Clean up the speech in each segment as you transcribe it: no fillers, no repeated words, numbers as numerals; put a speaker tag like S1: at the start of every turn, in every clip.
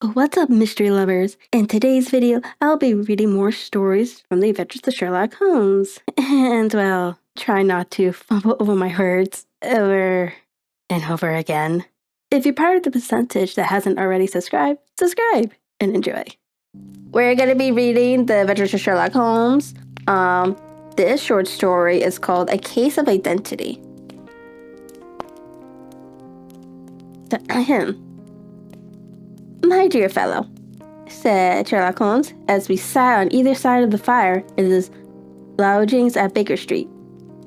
S1: What's up, mystery lovers? In today's video, I'll be reading more stories from the adventures of Sherlock Holmes. And, well, try not to fumble over my words over and over again. If you're part of the percentage that hasn't already subscribe and enjoy. We're gonna be reading the adventures of Sherlock Holmes. This short story is called A Case of Identity. My dear fellow, said Sherlock Holmes, as we sat on either side of the fire in his lodgings at Baker Street.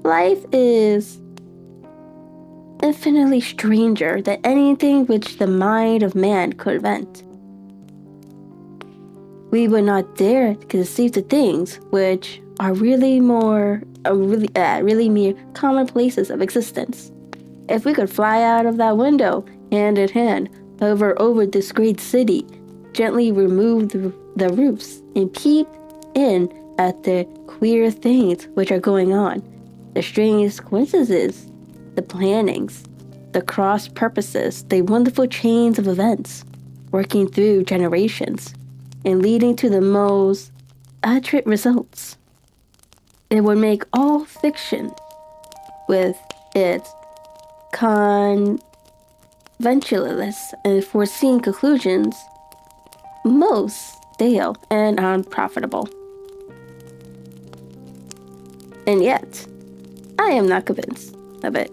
S1: Life is infinitely stranger than anything which the mind of man could invent. We would not dare to conceive the things which are really mere commonplaces of existence. If we could fly out of that window, hand in hand, hover over this great city, gently remove the roofs, and peep in at the queer things which are going on, the strange coincidences, the plannings, the cross purposes, the wonderful chains of events, working through generations, and leading to the most accurate results. It would make all fiction, with its conventionalists and foreseen conclusions, most stale and unprofitable. And yet, I am not convinced of it,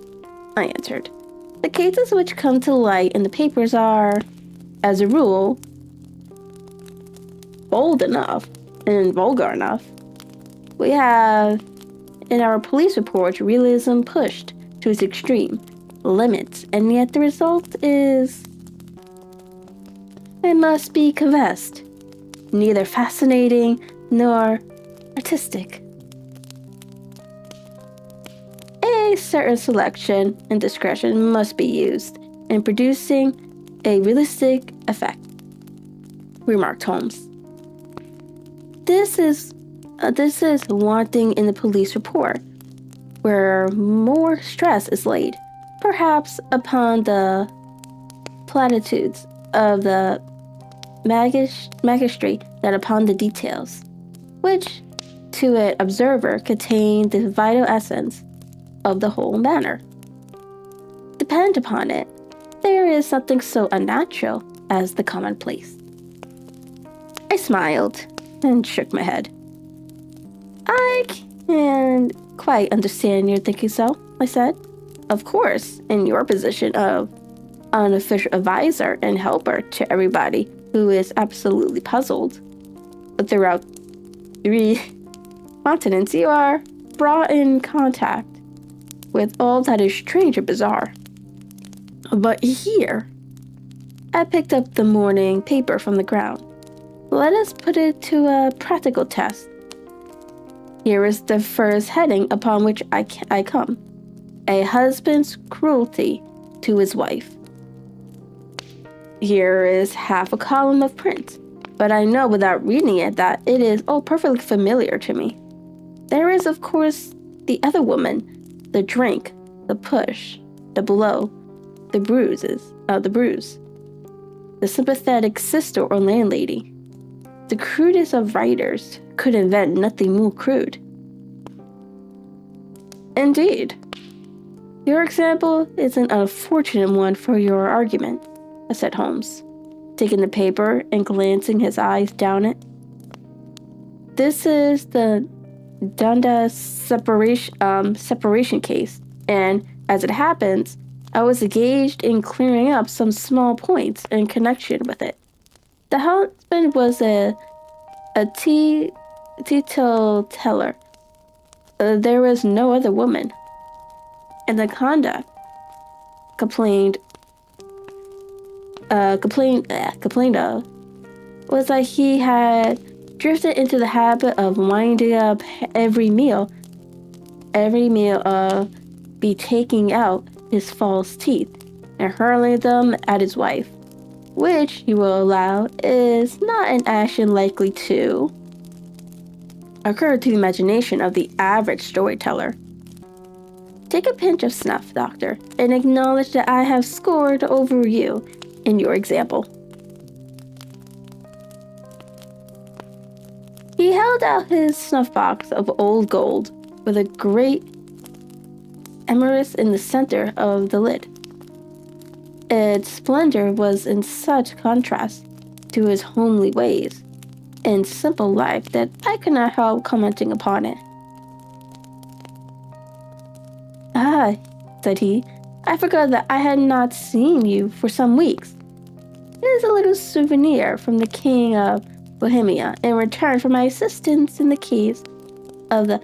S1: I answered. The cases which come to light in the papers are, as a rule, bold enough and vulgar enough. We have, in our police reports, realism pushed to its extreme limits, and yet the result is, it must be confessed, neither fascinating nor artistic. A certain selection and discretion must be used in producing a realistic effect, remarked Holmes. This is wanting in the police report, where more stress is laid, perhaps upon the platitudes of the magistrate than upon the details, which, to an observer, contain the vital essence of the whole matter. Depend upon it, there is something so unnatural as the commonplace. I smiled and shook my head. I can quite understand your thinking so, I said. Of course, in your position of unofficial advisor and helper to everybody who is absolutely puzzled. But throughout 3 continents, you are brought in contact with all that is strange and bizarre. But here, I picked up the morning paper from the ground. Let us put it to a practical test. Here is the first heading upon which I come. A husband's cruelty to his wife. Here is half a column of print, but I know without reading it that it is all perfectly familiar to me. There is, of course, the other woman, the drink, the push, the blow, the bruise, the sympathetic sister or landlady. The crudest of writers could invent nothing more crude. Indeed. Your example is an unfortunate one for your argument, said Holmes, taking the paper and glancing his eyes down it. This is the Dundas separation case, and as it happens, I was engaged in clearing up some small points in connection with it. The husband was a teetotaler. There was no other woman. And the conduct complained of was that he had drifted into the habit of winding up every meal be taking out his false teeth and hurling them at his wife, which, you will allow, is not an action likely to occur to the imagination of the average storyteller. Take a pinch of snuff, Doctor, and acknowledge that I have scored over you in your example. held out his snuff box of old gold with a great emerald in the center of the lid. Its splendor was in such contrast to his homely ways and simple life that I could not help commenting upon it. "Ah," said he, "I forgot that I had not seen you for some weeks. It is a little souvenir from the King of Bohemia in return for my assistance in the case of the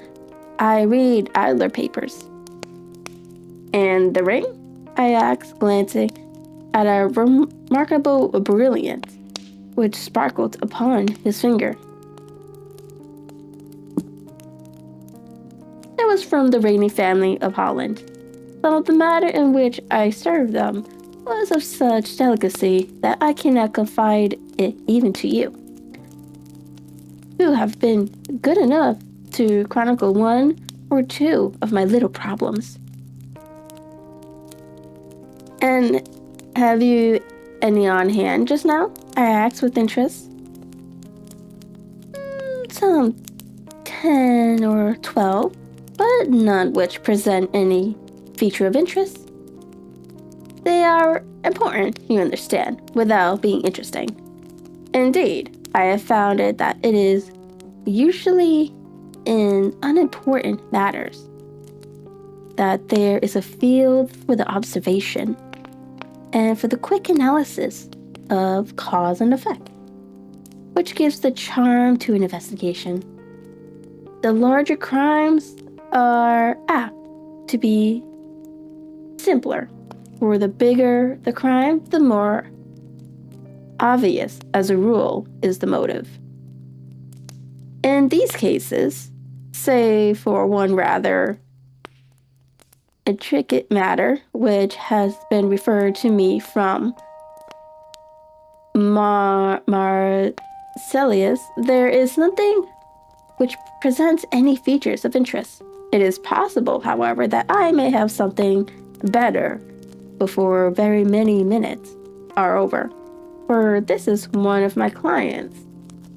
S1: I Read Idler papers." "And the ring?" I asked, glancing at a remarkable brilliance which sparkled upon his finger. It was from the reigning family of Holland, though the manner in which I served them was of such delicacy that I cannot confide it even to you, who have been good enough to chronicle one or two of my little problems. "And have you any on hand just now?" I asked with interest. "Some 10 or 12, but none which present any feature of interest. They are important, you understand, without being interesting. Indeed, I have found it that it is usually in unimportant matters that there is a field for the observation and for the quick analysis of cause and effect, which gives the charm to an investigation. The larger crimes are apt to be simpler, for the bigger the crime, the more obvious, as a rule, is the motive. In these cases, say for one rather intricate matter which has been referred to me from Marcellus, there is nothing which presents any features of interest. It is possible, however, that I may have something better before very many minutes are over, for this is one of my clients,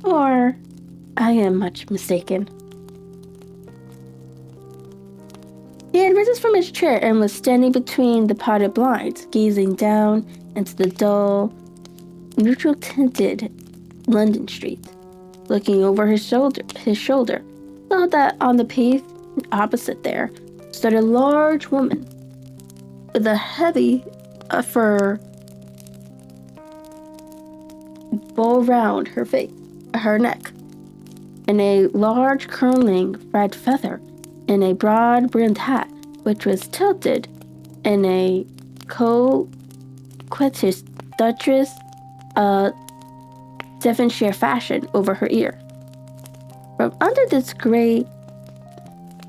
S1: or I am much mistaken." He had risen from his chair and was standing between the potted blinds, gazing down into the dull, neutral-tinted London street, looking over his shoulder, so that on the pavement opposite there stood a large woman with a heavy fur bow round her neck, and a large curling red feather in a broad-brimmed hat, which was tilted in a coquettish Duchess Devonshire fashion over her ear. From under this grey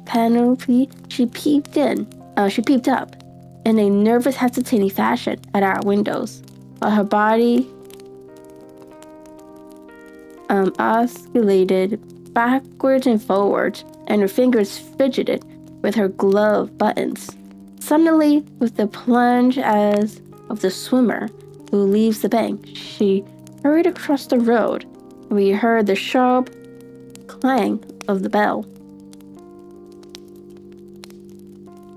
S1: panoply, she peeped up in a nervous, hesitating fashion at our windows, while her body oscillated backwards and forwards, and her fingers fidgeted with her glove buttons. Suddenly, with the plunge as of the swimmer who leaves the bank, she hurried across the road, and we heard the sharp clang of the bell.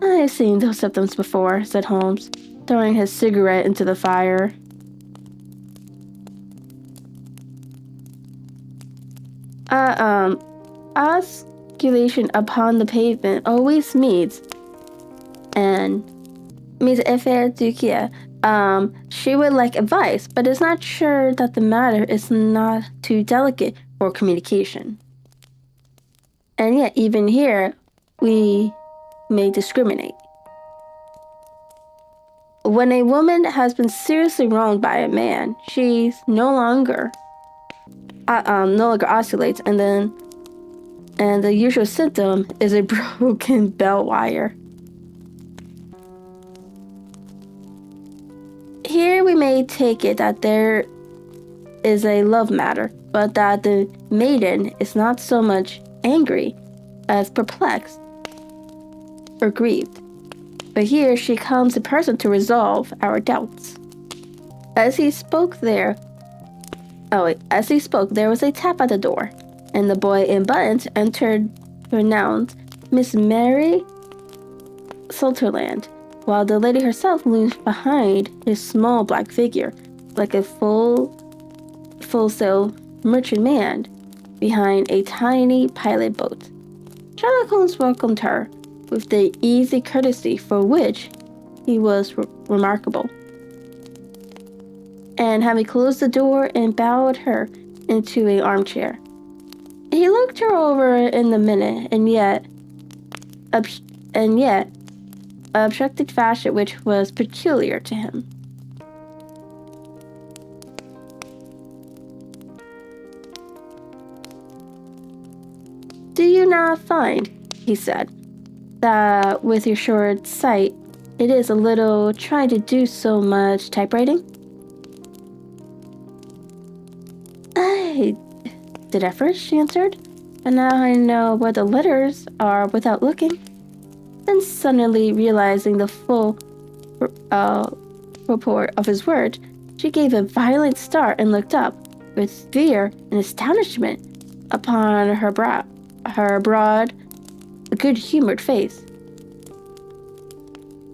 S1: "I've seen those symptoms before," said Holmes, throwing his cigarette into the fire. Osculation upon the pavement always means effet duquia. She would like advice, but is not sure that the matter is not too delicate for communication. And yet, even here, we may discriminate. When a woman has been seriously wronged by a man, she no longer oscillates, and the usual symptom is a broken bell wire. Here we may take it that there is a love matter, but that the maiden is not so much angry as perplexed or grieved. But here she comes in person to resolve our doubts. As he spoke, there was a tap at the door, and the boy in buttons entered to announce Miss Mary Sutherland, while the lady herself loomed behind his small black figure, like a full-sail merchantman behind a tiny pilot boat. Sherlock Holmes welcomed her with the easy courtesy for which he was remarkable, and having closed the door and bowed her into an armchair, he looked her over in a minute, and yet abstracted fashion which was peculiar to him. "Do you not find," he said, "that with your short sight, it is a little trying to do so much typewriting?" "I did at first," she answered, "but now I know where the letters are without looking." Then suddenly realizing the full purport of his words, she gave a violent start and looked up, with fear and astonishment upon her broad, good-humored face.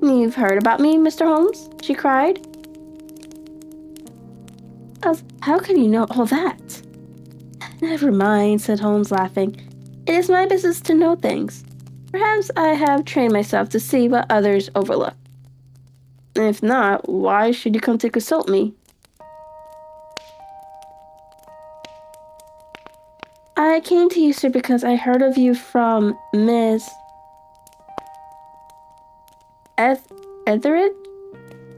S1: "You've heard about me, Mr. Holmes?" she cried. "How can you know all that?" "Never mind," said Holmes, laughing. "It is my business to know things. Perhaps I have trained myself to see what others overlook. If not, why should you come to consult me?" "I came to you, sir, because I heard of you from Miss Etheridge,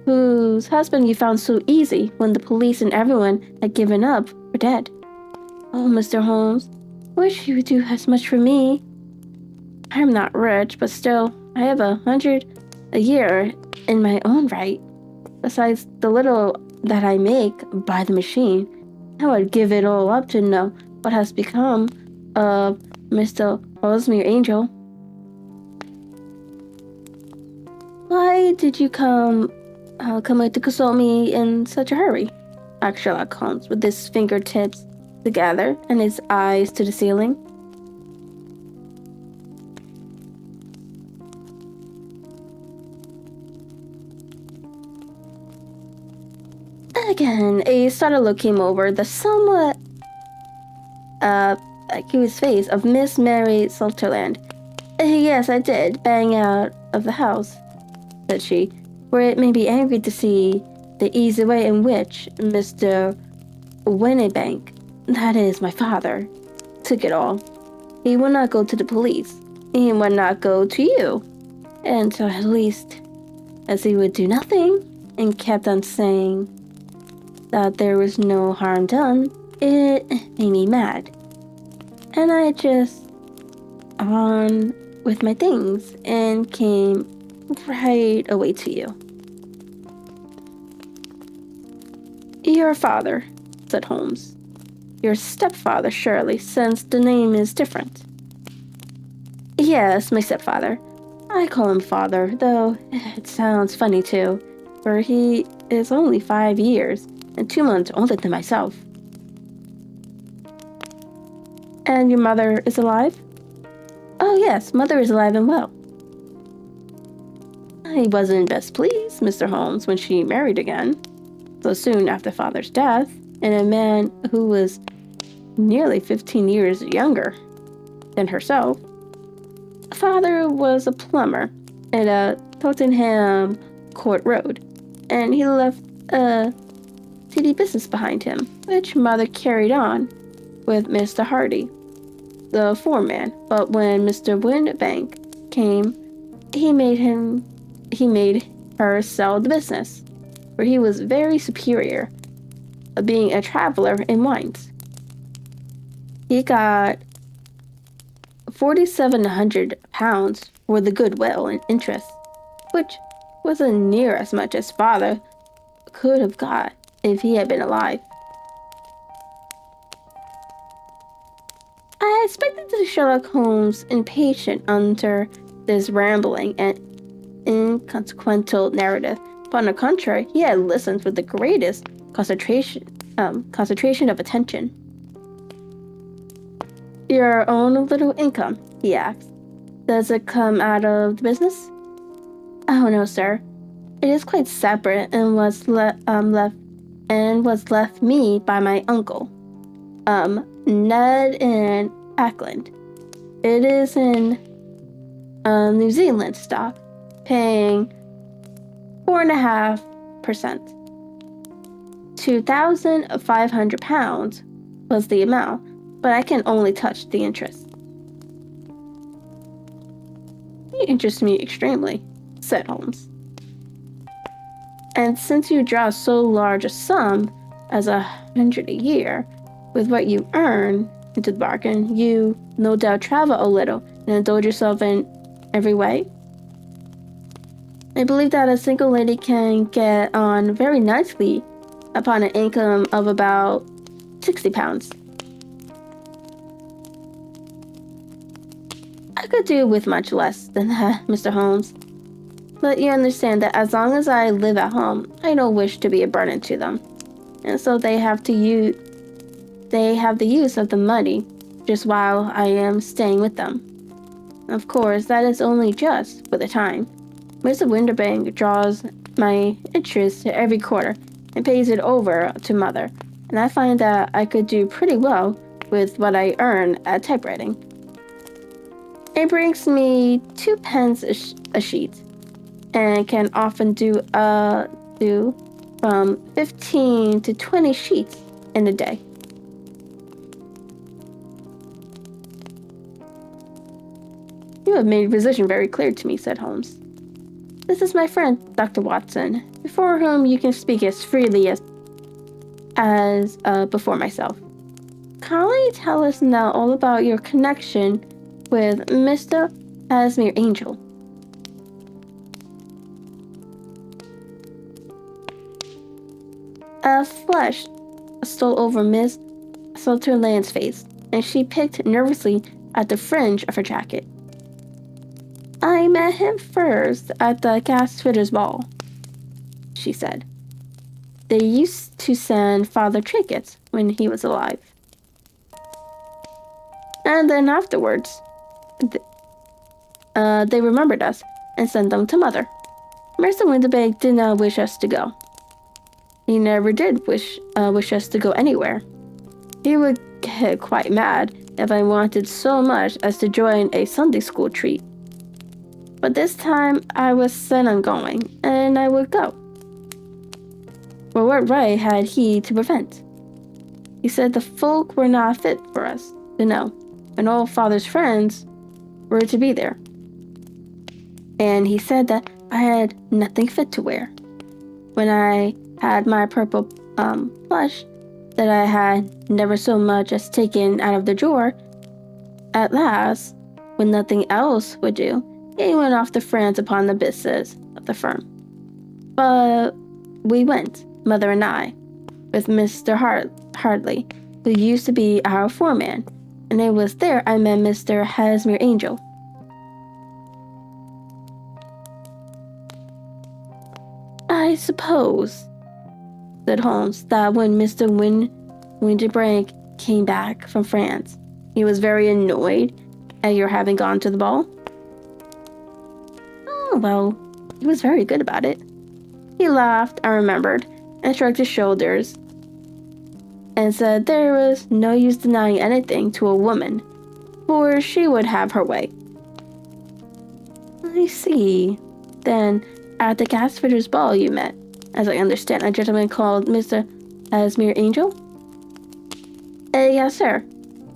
S1: whose husband you found so easy when the police and everyone had given up for dead." "Oh, Mr. Holmes, I wish you would do as much for me. I am not rich, but still, I have 100 a year in my own right, besides the little that I make by the machine. I would give it all up to know what has become of Mr. Osmere Angel." "Why did you come to consult me in such a hurry?" asked Sherlock Holmes, with his fingertips together and his eyes to the ceiling. Again, a startled look came over the somewhat accused face of Miss Mary Sutherland. "Yes, I did bang out of the house," said she, "for it made me angry to see the easy way in which Mr. Winnebank, that is my father, took it all. He would not go to the police. He would not go to you. And so at least, as he would do nothing, and kept on saying that there was no harm done, it made me mad. And I just on with my things and came right away to you." "Your father," said Holmes. "Your stepfather, surely, since the name is different." "Yes, my stepfather. I call him father, though it sounds funny too, for he is only 5 years and 2 months older than myself." "And your mother is alive?" "Oh yes, mother is alive and well." "I wasn't best pleased, Mr. Holmes, when she married again, so soon after father's death, and a man who was nearly 15 years younger than herself. Father was a plumber at Tottenham Court Road, and he left a city business behind him, which mother carried on with Mr. Hardy, the foreman. But when Mr. Winbank came, he made her sell the business, for he was very superior, being a traveler in wines. He got £4,700 for the goodwill and interest, which wasn't near as much as father could have got if he had been alive. I expected to see Sherlock Holmes impatient under this rambling and inconsequential narrative, but on the contrary, he had listened with the greatest concentration of attention. your own little income?" he asked. "Does it come out of the business?" "Oh no, sir. It is quite separate and was left me by my uncle, Ned in Auckland. It is in New Zealand stock, paying 4.5%. £2,500 was the amount, but I can only touch the interest." "You interest me extremely," said Holmes. "And since you draw so large a sum as 100 a year, with what you earn into the bargain, you no doubt travel a little and indulge yourself in every way?" "I believe that a single lady can get on very nicely upon an income of about £60. "I could do with much less than that, Mr. Holmes. But you understand that as long as I live at home, I don't wish to be a burden to them. And so they have the use of the money just while I am staying with them. Of course, that is only just for the time. Mr. Winterbank draws my interest every quarter and pays it over to Mother, and I find that I could do pretty well with what I earn at typewriting. It brings me 2 pence a sheet, and can often do from 15 to 20 sheets in a day." "You have made your position very clear to me," said Holmes. "This is my friend, Dr. Watson, before whom you can speak as freely as before myself. Kindly tell us now all about your connection with Mr. Hasmere Angel." A flush stole over Miss Sutherland's face, and she picked nervously at the fringe of her jacket. "I met him first at the gasfitters' ball," she said. "They used to send Father trinkets when he was alive. And then afterwards, they remembered us and sent them to Mother. Mr. Winterbank did not wish us to go. He never did wish us to go anywhere. He would get quite mad if I wanted so much as to join a Sunday school treat. But this time I was set on going, and I would go. For what right had he to prevent? He said the folk were not fit for us to know, and all Father's friends were to be there. And he said that I had nothing fit to wear. When I had my purple plush that I had never so much as taken out of the drawer, at last, when nothing else would do, he went off to France upon the business of the firm. But we went, Mother and I, with Mr. Hartley, who used to be our foreman, and it was there I met Mr. Hasmere Angel. I suppose, said Holmes, that when Mr. Winterbank came back from France, he was very annoyed at your having gone to the ball? Oh, well, he was very good about it. He laughed, I remembered, and shrugged his shoulders, and said there was no use denying anything to a woman, for she would have her way. I see. Then, at the gasfitters' ball you met, as I understand, a gentleman called Mr. Hasmere Angel? Yes, sir.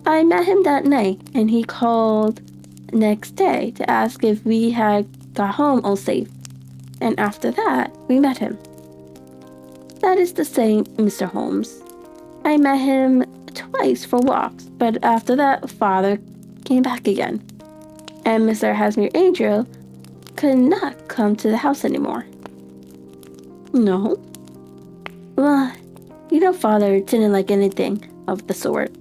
S1: I met him that night, and he called next day to ask if we had got home all safe, and after that, we met him. That is the same, Mr. Holmes. I met him twice for walks, but after that, Father came back again, and Mr. Hasmere Angel could not come to the house anymore. No? Well, you know, Father didn't like anything of the sort.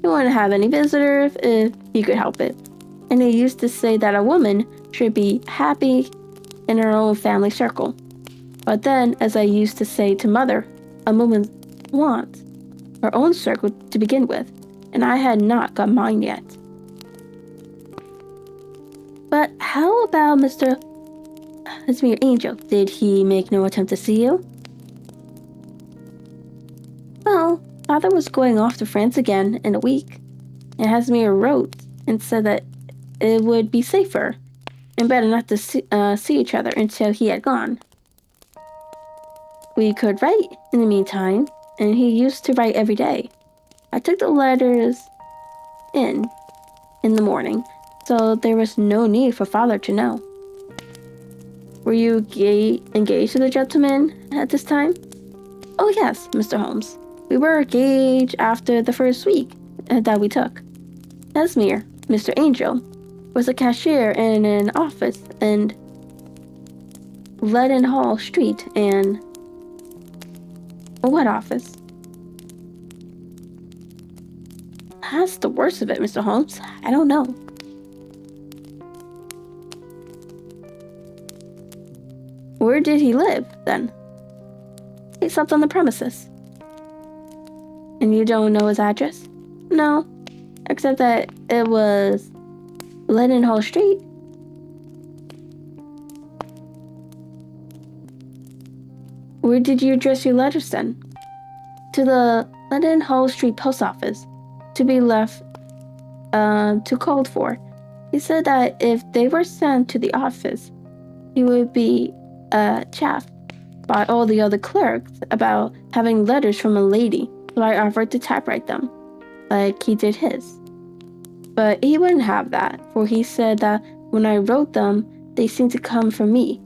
S1: He wouldn't have any visitors if he could help it, and he used to say that a woman should be happy in her own family circle. But then, as I used to say to Mother, a woman wants her own circle to begin with, and I had not got mine yet. But how about Mr. Esmir Angel? Did he make no attempt to see you? Well, Father was going off to France again in a week, and Esmir wrote and said that it would be safer and better not to see each other until he had gone. We could write in the meantime, and he used to write every day. I took the letters in the morning, so there was no need for Father to know. Were you engaged to the gentleman at this time? Oh yes, Mr. Holmes. We were engaged after the first week that we took. Esmir, Mr. Angel, was a cashier in an office in Leadenhall Street and... What office? That's the worst of it, Mr. Holmes. I don't know. Where did he live, then? He slept on the premises. And you don't know his address? No, except that it was Leadenhall Street. Where did you address your letters then? To the Leadenhall Street post office, to be left to called for. He said that if they were sent to the office, he would be chaffed by all the other clerks about having letters from a lady, so I offered to typewrite them, like he did his. But he wouldn't have that, for he said that when I wrote them, they seemed to come from me.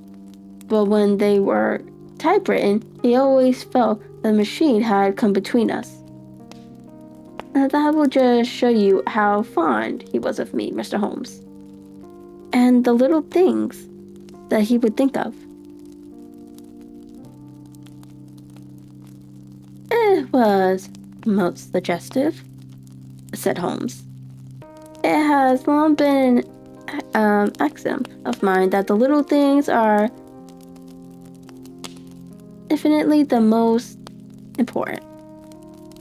S1: But when they were typewritten, he always felt the machine had come between us. Now that will just show you how fond he was of me, Mr. Holmes. And the little things that he would think of. It was most suggestive, said Holmes. It has long been an axiom of mine that the little things are infinitely the most important.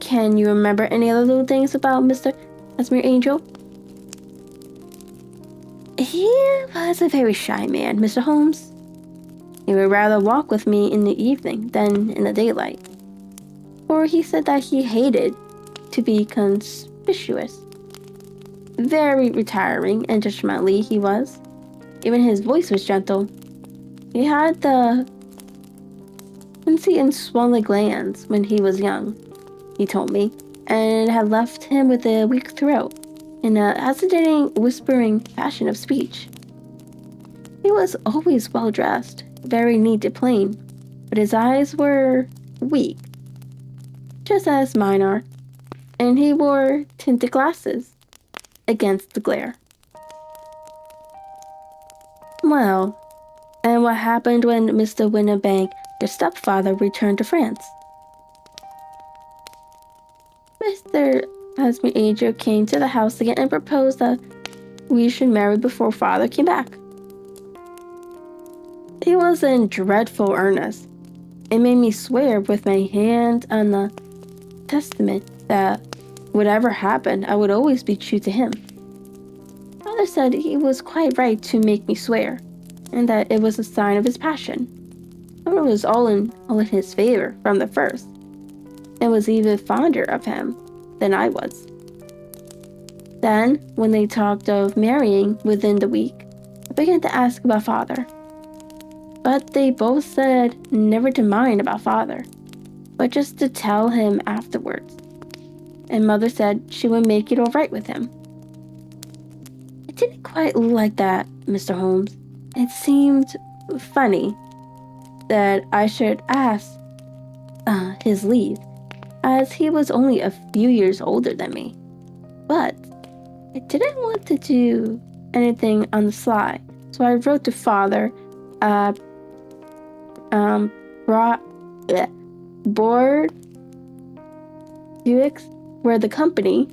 S1: Can you remember any other little things about Mr. Esmir Angel? He was a very shy man, Mr. Holmes. He would rather walk with me in the evening than in the daylight. Or he said that he hated to be conspicuous. Very retiring and judgmentally he was. Even his voice was gentle. He had the quinsy and swollen glands when he was young, he told me, and it had left him with a weak throat and a hesitating, whispering fashion of speech. He was always well dressed, very neat and plain, but his eyes were weak, just as mine are, and he wore tinted glasses against the glare. Well, and what happened when Mr. Winnebank, your stepfather, returned to France? Mr. Esmir Angel came to the house again and proposed that we should marry before Father came back. He was in dreadful earnest. It made me swear with my hand on the testament that whatever happened, I would always be true to him. Father said he was quite right to make me swear, and that it was a sign of his passion. It was all in his favor from the first, and was even fonder of him than I was. Then, when they talked of marrying within the week, I began to ask about Father. But they both said never to mind about Father, but just to tell him afterwards. And Mother said she would make it all right with him. It didn't quite like that, Mr. Holmes. It seemed funny that I should ask his leave, as he was only a few years older than me. But I didn't want to do anything on the sly, so I wrote to Father Board Buicks, where the company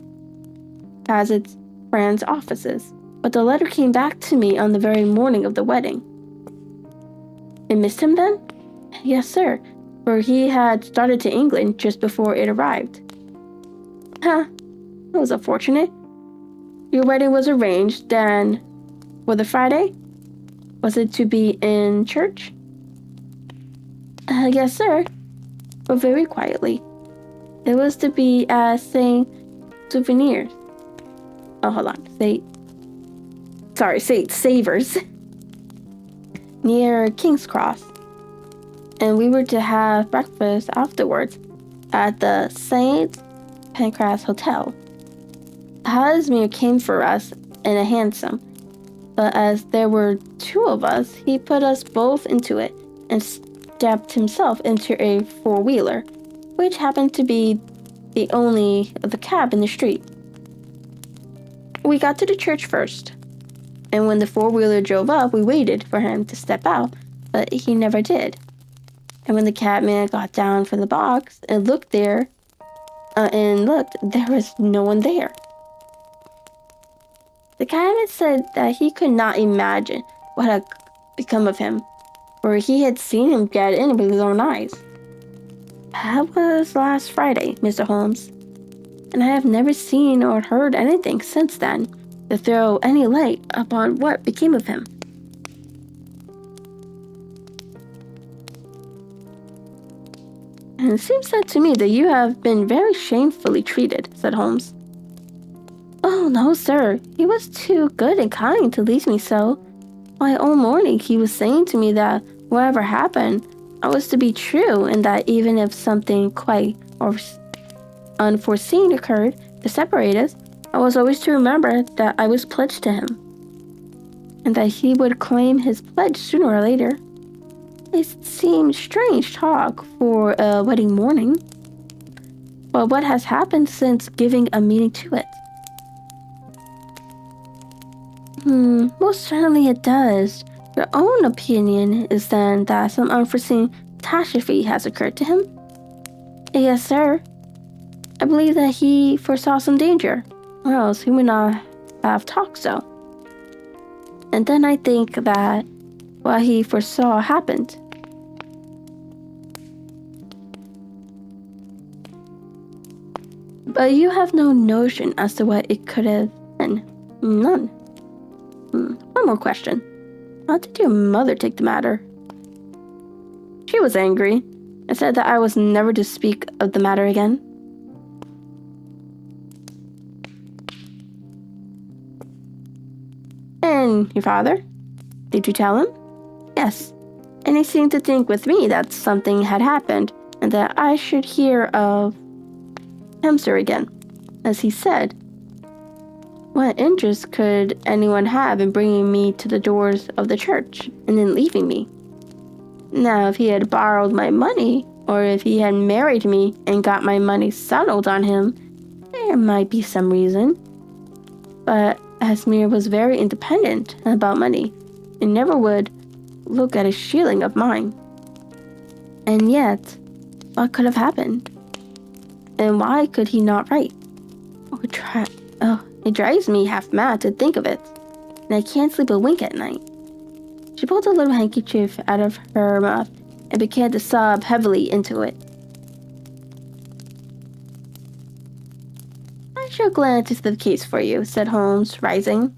S1: has its friends' offices. But the letter came back to me on the very morning of the wedding. I missed him then? Yes, sir, for he had started to England just before it arrived. Huh. It was unfortunate. Your wedding was arranged, then for the Friday? Was it to be in church? Yes, sir, but very quietly. It was to be at St. Souvenirs. Oh, hold on. St. Savers. Near King's Cross. And we were to have breakfast afterwards at the St. Pancras Hotel. Casimir came for us in a hansom, but as there were two of us, he put us both into it and stepped himself into a four-wheeler, which happened to be the only of the cab in the street. We got to the church first, and when the four-wheeler drove up, we waited for him to step out, but he never did. And when the cabman got down from the box and looked, there was no one there. The cabman said that he could not imagine what had become of him, for he had seen him get in with his own eyes. That was last Friday, Mr. Holmes, and I have never seen or heard anything since then to throw any light upon what became of him. And it seems said to me that you have been very shamefully treated, said Holmes. Oh, no, sir. He was too good and kind to leave me so. Why, all morning he was saying to me that whatever happened, I was to be true, and that even if something quite unforeseen occurred to separate us, I was always to remember that I was pledged to him, and that he would claim his pledge sooner or later. It seemed strange talk for a wedding morning, but what has happened since giving a meaning to it? Most certainly it does. Your own opinion is then that some unforeseen catastrophe has occurred to him? Yes, sir. I believe that he foresaw some danger, or else he would not have talked so. And then I think that what he foresaw happened. But you have no notion as to what it could have been. None. One more question. How did your mother take the matter? She was angry and said that I was never to speak of the matter again. And your father? Did you tell him? Yes. And he seemed to think with me that something had happened and that I should hear of him, sir, again. As he said, what interest could anyone have in bringing me to the doors of the church and then leaving me? Now, if he had borrowed my money, or if he had married me and got my money settled on him, there might be some reason. But Casimir was very independent about money and never would look at a shilling of mine. And yet, what could have happened? And why could he not write? It drives me half mad to think of it, and I can't sleep a wink at night. She pulled a little handkerchief out of her mouth and began to sob heavily into it. I shall glance into the case for you, said Holmes, rising.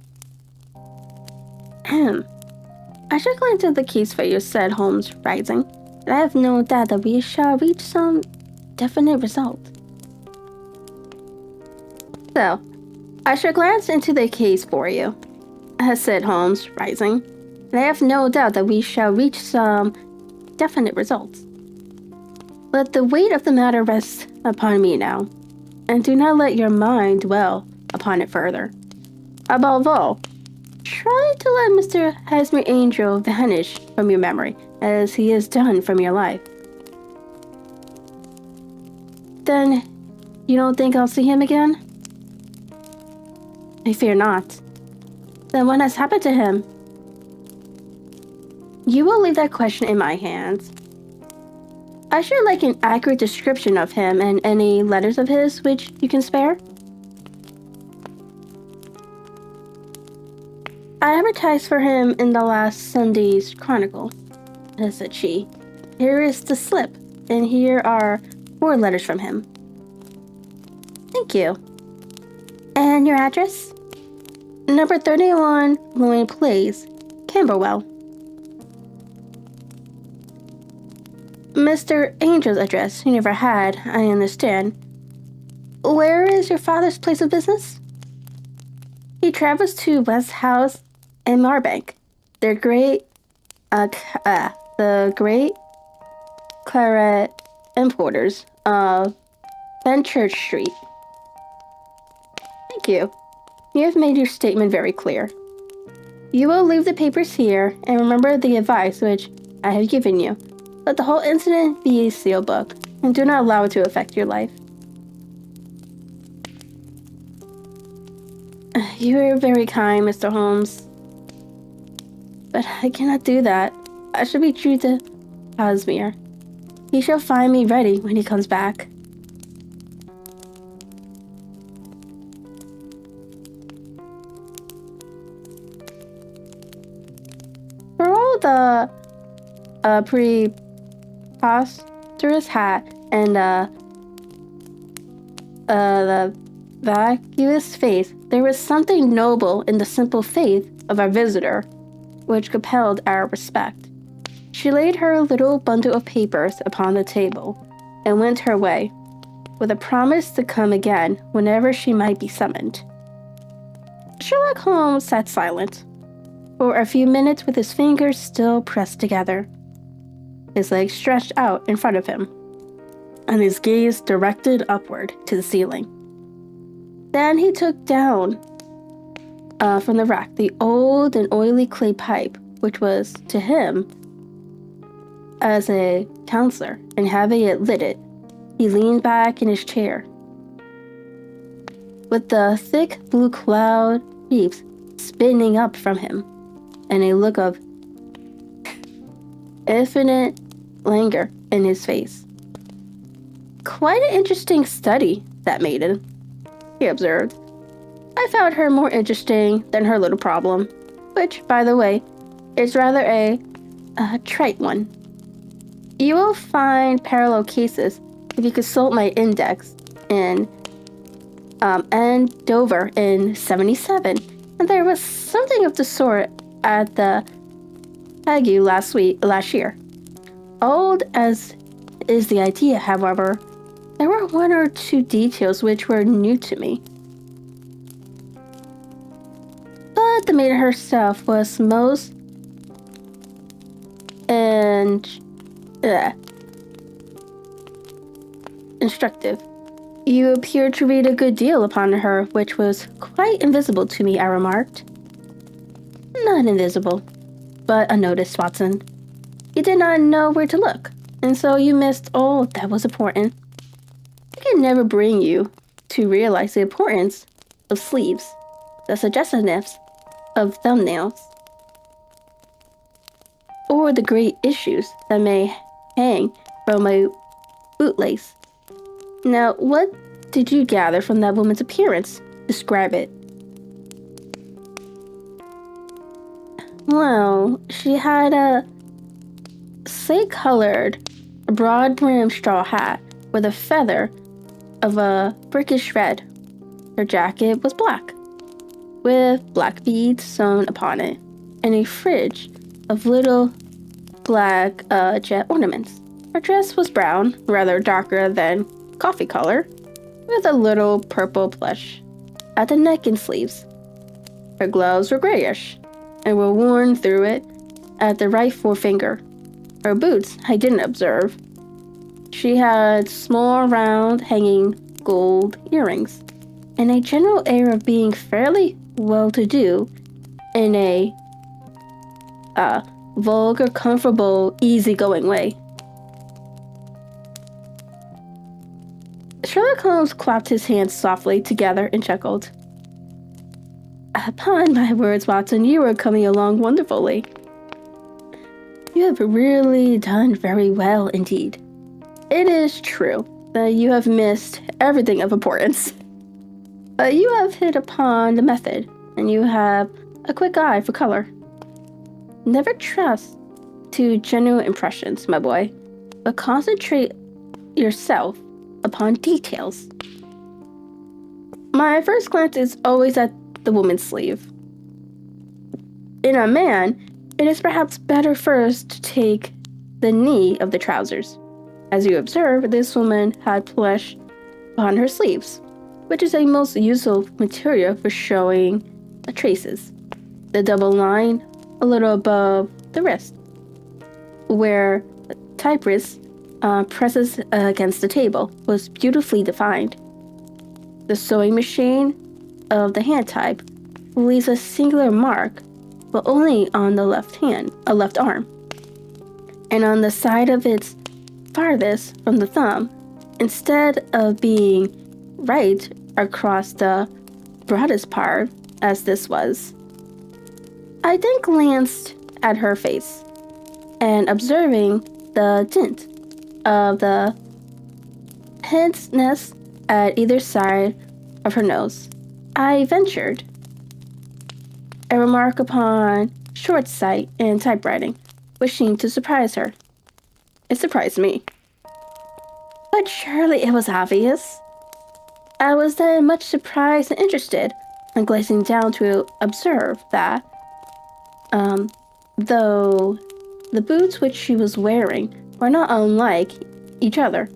S1: I shall glance into the case for you, said Holmes, rising, and I have no doubt that we shall reach some definite result. So, I shall glance into the case for you, said Holmes, rising, and I have no doubt that we shall reach some definite results. Let the weight of the matter rest upon me now, and do not let your mind dwell upon it further. Above all, try to let Mr. Casimir Angel vanish from your memory, as he has done from your life. Then, you don't think I'll see him again? I fear not. Then what has happened to him? You will leave that question in my hands. I should like an accurate description of him and any letters of his which you can spare. I advertised for him in the last Sunday's Chronicle, said she. Here is the slip, and here are 4 letters from him. Thank you. And your address? Number 31 Loin Place, Camberwell. Mr. Angel's address you never had, I understand. Where is your father's place of business? He travels to West House and Marbank. The great claret importers of Fenchurch Street. Thank you. You have made your statement very clear. You will leave the papers here and remember the advice which I have given you. Let the whole incident be a sealed book, and do not allow it to affect your life. You are very kind, Mr. Holmes. But I cannot do that. I should be true to Casimir. He shall find me ready when he comes back. For all the preposterous hat and the vacuous face, there was something noble in the simple faith of our visitor, which compelled our respect. She laid her little bundle of papers upon the table and went her way, with a promise to come again whenever she might be summoned. Sherlock Holmes sat silent for a few minutes with his fingers still pressed together, his legs stretched out in front of him, and his gaze directed upward to the ceiling. Then he took down from the rack the old and oily clay pipe, which was, to him, as a counselor, and having it lit, he leaned back in his chair, with the thick blue cloud wreaths spinning up from him, and a look of infinite languor in his face. Quite an interesting study, that maiden, he observed. I found her more interesting than her little problem, which, by the way, is rather a trite one. You will find parallel cases if you consult my index in Andover in 77, and there was something of the sort at the Ague last year. Old as is the idea, however, there were one or two details which were new to me. But the maiden herself was most instructive. You appeared to read a good deal upon her, which was quite invisible to me, I remarked. Not invisible, but unnoticed, Watson. You did not know where to look, and so you missed all that was important. I can never bring you to realize the importance of sleeves, the suggestiveness of thumbnails, or the great issues that may hang from a bootlace. Now, what did you gather from that woman's appearance? Describe it. Well, she had a slate-colored, broad-brimmed straw hat with a feather of a brickish red. Her jacket was black, with black beads sewn upon it, and a fringe of little black jet ornaments. Her dress was brown, rather darker than coffee color, with a little purple plush at the neck and sleeves. Her gloves were grayish, and were worn through it at the right forefinger. Her boots I didn't observe. She had small, round, hanging gold earrings, and a general air of being fairly well-to-do in a vulgar, comfortable, easy-going way. Sherlock Holmes clapped his hands softly together and chuckled. Upon my words, Watson, you are coming along wonderfully. You have really done very well indeed. It is true that you have missed everything of importance. But you have hit upon the method, and you have a quick eye for color. Never trust to general impressions, my boy, but concentrate yourself upon details. My first glance is always at the woman's sleeve. In a man, it is perhaps better first to take the knee of the trousers. As you observe, this woman had plush on her sleeves, which is a most useful material for showing the traces. The double line a little above the wrist, where the typewrist presses against the table, was beautifully defined. The sewing machine of the hand type leaves a singular mark, but only on the left arm, and on the side of its farthest from the thumb, instead of being right across the broadest part, as this was. I then glanced at her face, and observing the tint of the pince-nez at either side of her nose, I ventured a remark upon short sight and typewriting, which seemed to surprise her. It surprised me. But surely it was obvious. I was then much surprised and interested, and glancing down to observe that, though the boots which she was wearing were not unlike each other,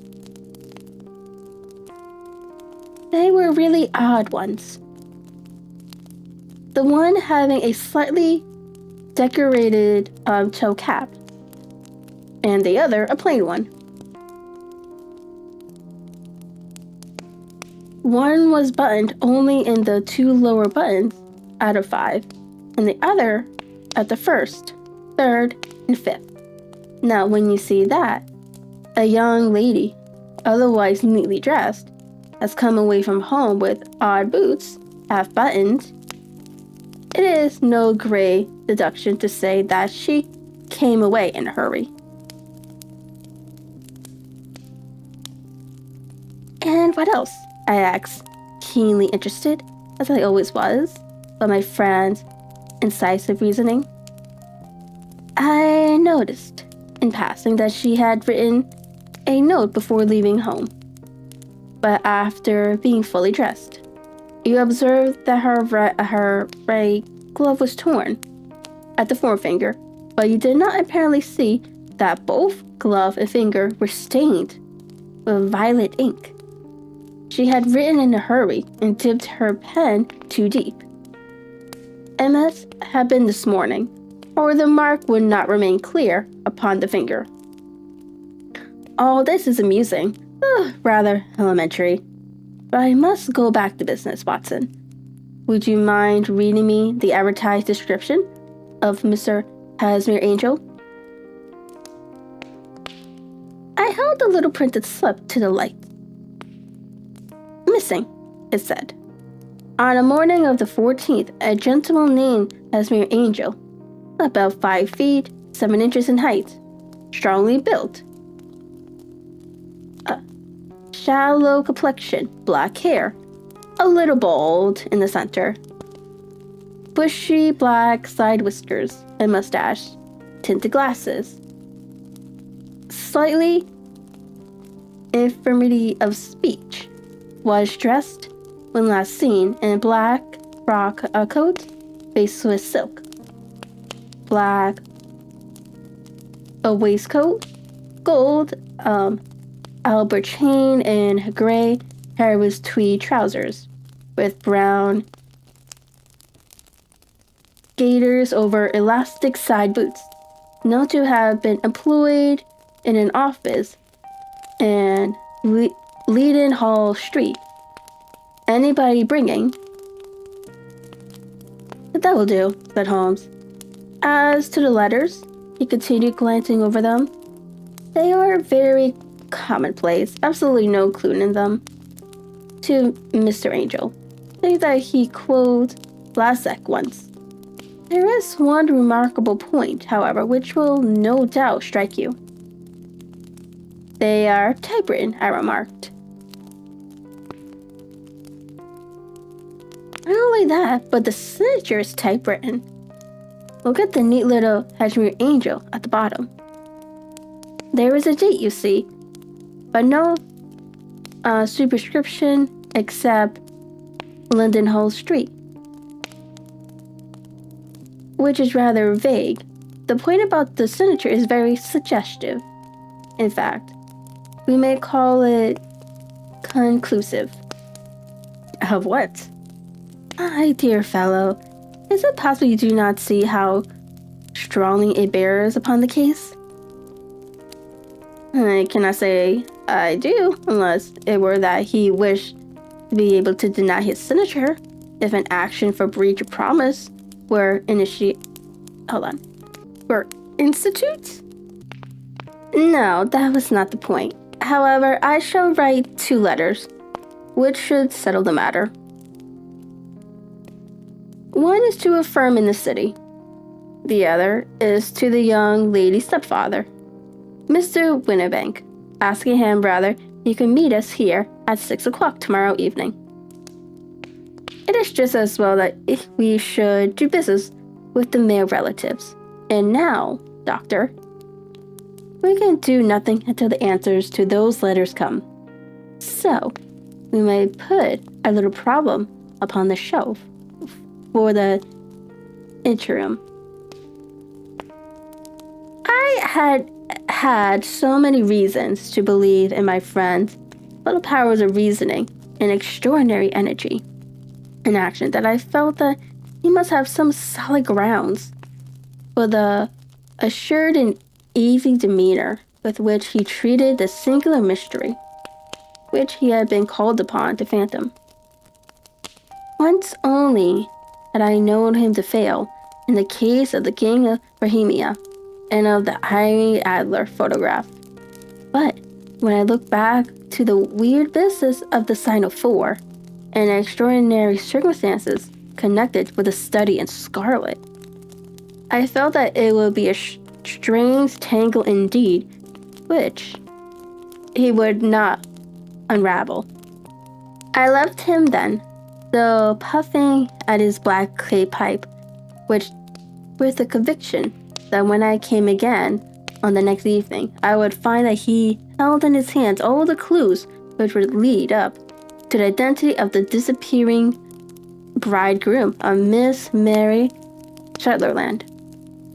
S1: they were really odd ones. The one having a slightly decorated toe cap, and the other a plain one. One was buttoned only in the 2 lower buttons out of 5, and the other at the 1st, 3rd, and 5th. Now, when you see that, a young lady, otherwise neatly dressed, has come away from home with odd boots, half buttoned, it is no great deduction to say that she came away in a hurry. And what else? I asked, keenly interested, as I always was, by my friend's incisive reasoning. I noticed, in passing, that she had written a note before leaving home, but after being fully dressed. You observed that her right glove was torn at the forefinger, but you did not apparently see that both glove and finger were stained with violet ink. She had written in a hurry and dipped her pen too deep. It must have been this morning, or the mark would not remain clear upon the finger. All this is amusing, rather elementary, but I must go back to business, Watson. Would you mind reading me the advertised description of Mr. Casimir Angel? I held the little printed slip to the light. Missing, it said. On the morning of the 14th, a gentleman named Casimir Angel, about 5 feet, 7 inches in height, strongly built, shallow complexion, black hair, a little bald in the center, bushy black side whiskers and mustache, tinted glasses, slightly infirmity of speech, was dressed, when last seen, in a black frock coat faced with silk, black a waistcoat, gold Albert chain, and gray hair with tweed trousers, with brown gaiters over elastic side boots, known to have been employed in an office in Leadenhall Street. Anybody bringing? That will do, said Holmes. As to the letters, he continued, glancing over them, they are very commonplace, absolutely no clue in them. To Mr. Angel, think that he quoted Lasek once. There is one remarkable point, however, which will no doubt strike you. They are typewritten, I remarked. Not only that, but the signature is typewritten. Look at the neat little Casimir Angel at the bottom. There is a date, you see, but no superscription except Lindenhall Street, which is rather vague. The point about the signature is very suggestive. In fact, we may call it conclusive. Of what? My dear fellow, is it possible you do not see how strongly it bears upon the case? I cannot say I do, unless it were that he wished to be able to deny his signature if an action for breach of promise were instituted? No, that was not the point. However, I shall write 2 letters, which should settle the matter. One is to a firm in the city. The other is to the young lady's stepfather, Mr. Winnebank, asking him rather he can meet us here at 6 o'clock tomorrow evening. It is just as well that we should do business with the male relatives. And now, Doctor, we can do nothing until the answers to those letters come. So, we may put a little problem upon the shelf for the interim. I had so many reasons to believe in my friend's little powers of reasoning and extraordinary energy in action that I felt that he must have some solid grounds for the assured and easy demeanor with which he treated the singular mystery which he had been called upon to fathom. Once only had I known him to fail in the case of the King of Bohemia and of the Iron Adler photograph. But when I look back to the weird business of the Sign of 4 and extraordinary circumstances connected with the study in scarlet, I felt that it would be a strange tangle indeed, which he would not unravel. I left him then, though puffing at his black clay pipe, which with the conviction that when I came again on the next evening, I would find that he held in his hands all the clues which would lead up to the identity of the disappearing bridegroom of Miss Mary Shetlerland.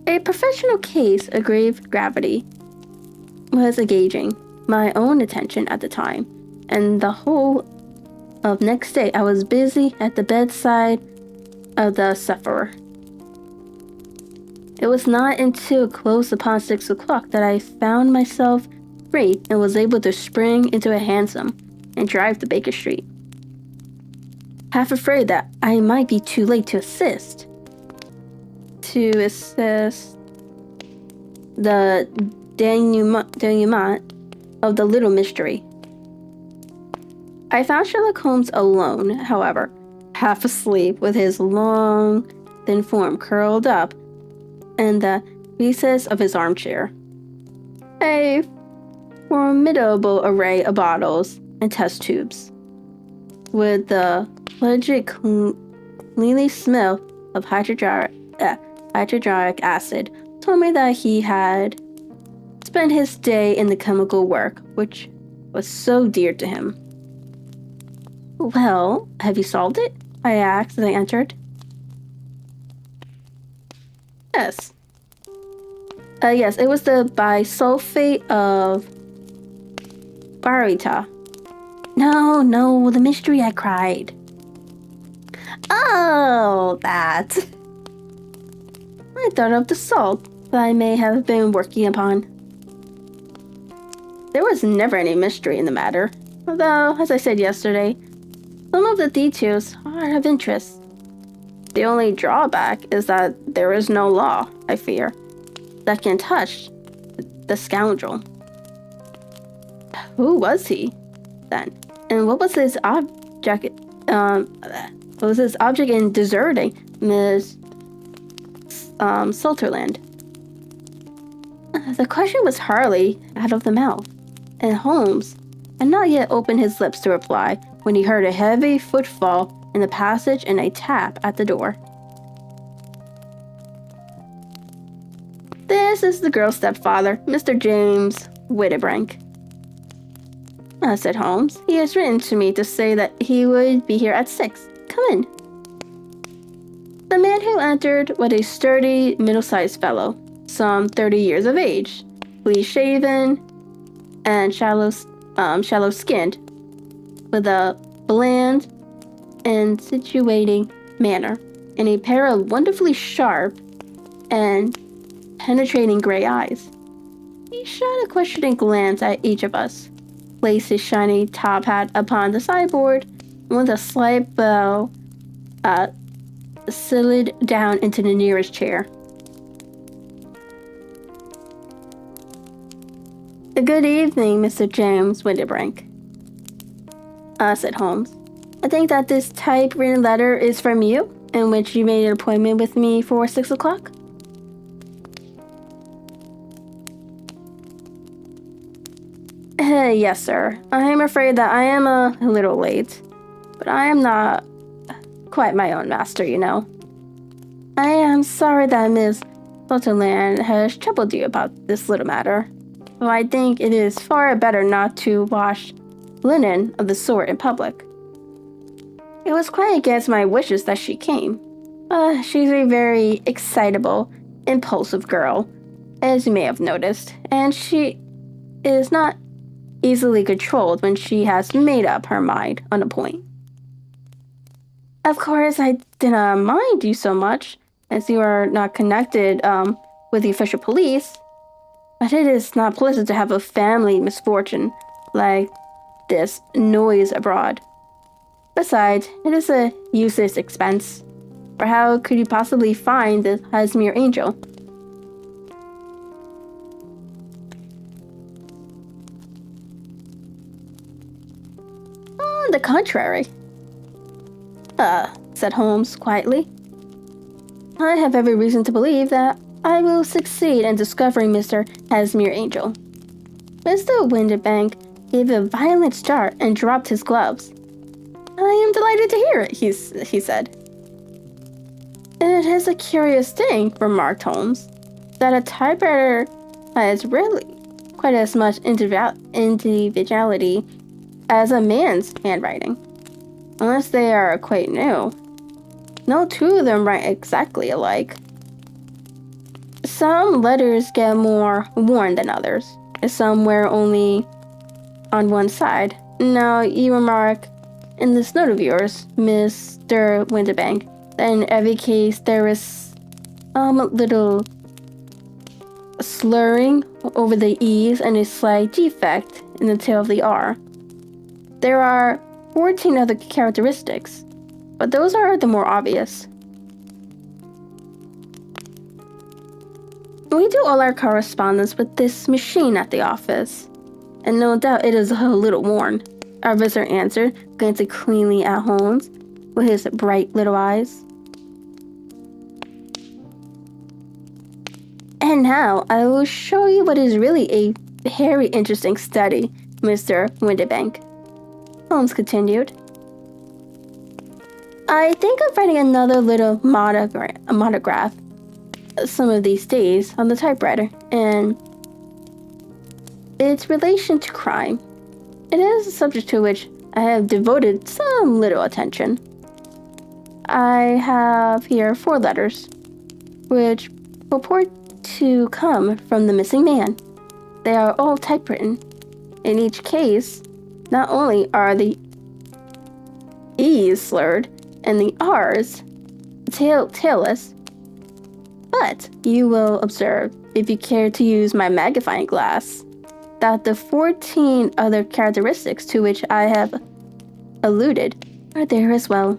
S1: A professional case of grave gravity was engaging my own attention at the time, and the whole of next day I was busy at the bedside of the sufferer. It was not until close upon 6 o'clock that I found myself free and was able to spring into a hansom and drive to Baker Street, half afraid that I might be too late to assist the denouement of the little mystery. I found Sherlock Holmes alone, however, half asleep with his long, thin form curled up in the recess of his armchair. A formidable array of bottles and test tubes, with the legit cleanly smell of hydrochloric acid, told me that he had spent his day in the chemical work which was so dear to him. Well, have you solved it? I asked as I entered. Yes. Yes, it was the bisulfate of baryta. No, the mystery, I cried. Oh, that. I thought of the salt that I may have been working upon. There was never any mystery in the matter, although, as I said yesterday, some of the details are of interest. The only drawback is that there is no law, I fear, that can touch the scoundrel. Who was he, then? And what was his object? What was his object in deserting Miss Sutherland? The question was hardly out of the mouth, and Holmes had not yet opened his lips to reply when he heard a heavy footfall in the passage and a tap at the door. This is the girl's stepfather, Mr. James Winnebank, said Holmes. He has written to me to say that he would be here at 6. come in." The man who entered was a sturdy, middle-sized fellow, some 30 years of age, clean-shaven and shallow-skinned, with a bland and situating manner, and a pair of wonderfully sharp and penetrating gray eyes. He shot a questioning glance at each of us, placed his shiny top hat upon the sideboard, and with a slight bow, slid down into the nearest chair. "Good evening, Mr. James Winterbrink," said Holmes. "I think that this typewritten letter is from you, in which you made an appointment with me for 6 o'clock. "Yes, sir. I am afraid that I am a little late, but I am not quite my own master, you know. I am sorry that Miss Sutherland has troubled you about this little matter. Well, I think it is far better not to wash linen of the sort in public. It was quite against my wishes that she came. She's a very excitable, impulsive girl, as you may have noticed, and she is not easily controlled when she has made up her mind on a point. Of course, I did not mind you so much, as you are not connected with the official police, but it is not pleasant to have a family misfortune like this noise abroad. Besides, it is a useless expense, for how could you possibly find the Hasmere angel? On the contrary, said Holmes quietly, I have every reason to believe that I will succeed in discovering Mr. Hasmere Angel. Mr. Winterbank gave a violent start and dropped his gloves. I am delighted to hear it, he said. It is a curious thing, remarked Holmes, that a typewriter has really quite as much individuality as a man's handwriting, unless they are quite new. No two of them write exactly alike. Some letters get more worn than others, and some wear only on one side. Now, you remark in this note of yours, Mr. Winterbank, that in every case there is a little slurring over the E's and a slight defect in the tail of the R. There are 14 other characteristics, but those are the more obvious. We do all our correspondence with this machine at the office, and no doubt it is a little worn, our visitor answered, glancing cleanly at Holmes with his bright little eyes. And now I will show you what is really a very interesting study, Mr. Winterbank, Holmes continued. I think of writing another little monograph some of these days on the typewriter and its relation to crime. It is a subject to which I have devoted some little attention. I have here 4 letters, which purport to come from the missing man. They are all typewritten. In each case, not only are the E's slurred and the R's tailless, but you will observe, if you care to use my magnifying glass, that the 14 other characteristics to which I have alluded are there as well.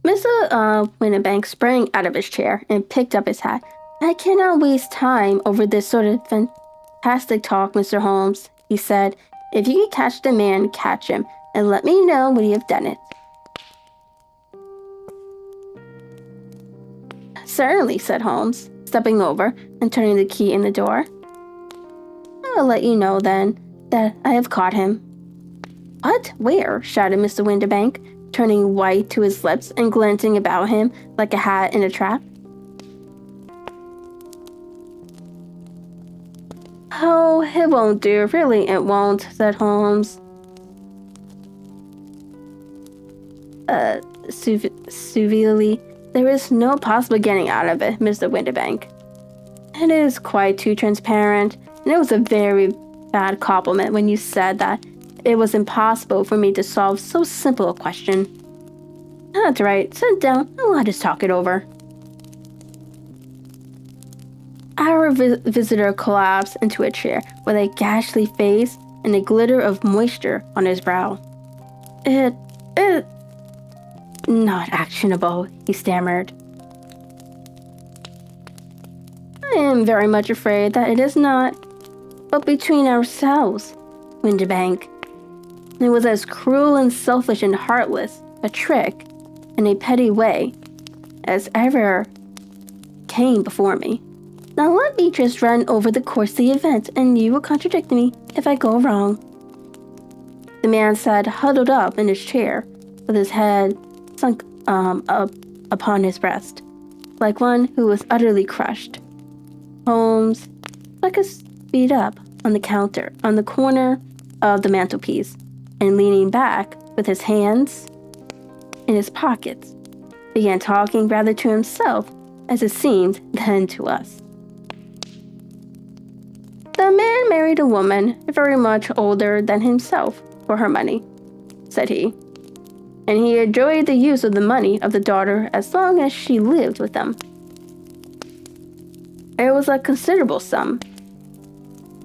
S1: Mr. Winterbank sprang out of his chair and picked up his hat. I cannot waste time over this sort of fantastic talk, Mr. Holmes, he said. If you can catch the man, catch him, and let me know when you have done it. Certainly, said Holmes, stepping over and turning the key in the door. I will let you know, then, that I have caught him. What? Where? Shouted Mr. Winterbank, turning white to his lips and glancing about him like a hat in a trap. Oh, it won't do, really it won't, said Holmes. Suavely, there is no possible getting out of it, Mr. Windibank. It is quite too transparent, and it was a very bad compliment when you said that it was impossible for me to solve so simple a question. That's right, sit down and let us talk it over. Our visitor collapsed into a chair with a ghastly face and a glitter of moisture on his brow. It not actionable, he stammered. I am very much afraid that it is not, but between ourselves, Windibank. It was as cruel and selfish and heartless a trick, in a petty way, as ever came before me. Now let me just run over the course of the event, and you will contradict me if I go wrong. The man sat huddled up in his chair, with his head sunk up upon his breast, like one who was utterly crushed. Holmes stuck his feet up on the counter, on the corner of the mantelpiece, and leaning back with his hands in his pockets, began talking rather to himself, as it seemed, than to us. The man married a woman very much older than himself for her money, said he, and he enjoyed the use of the money of the daughter as long as she lived with them. It was a considerable sum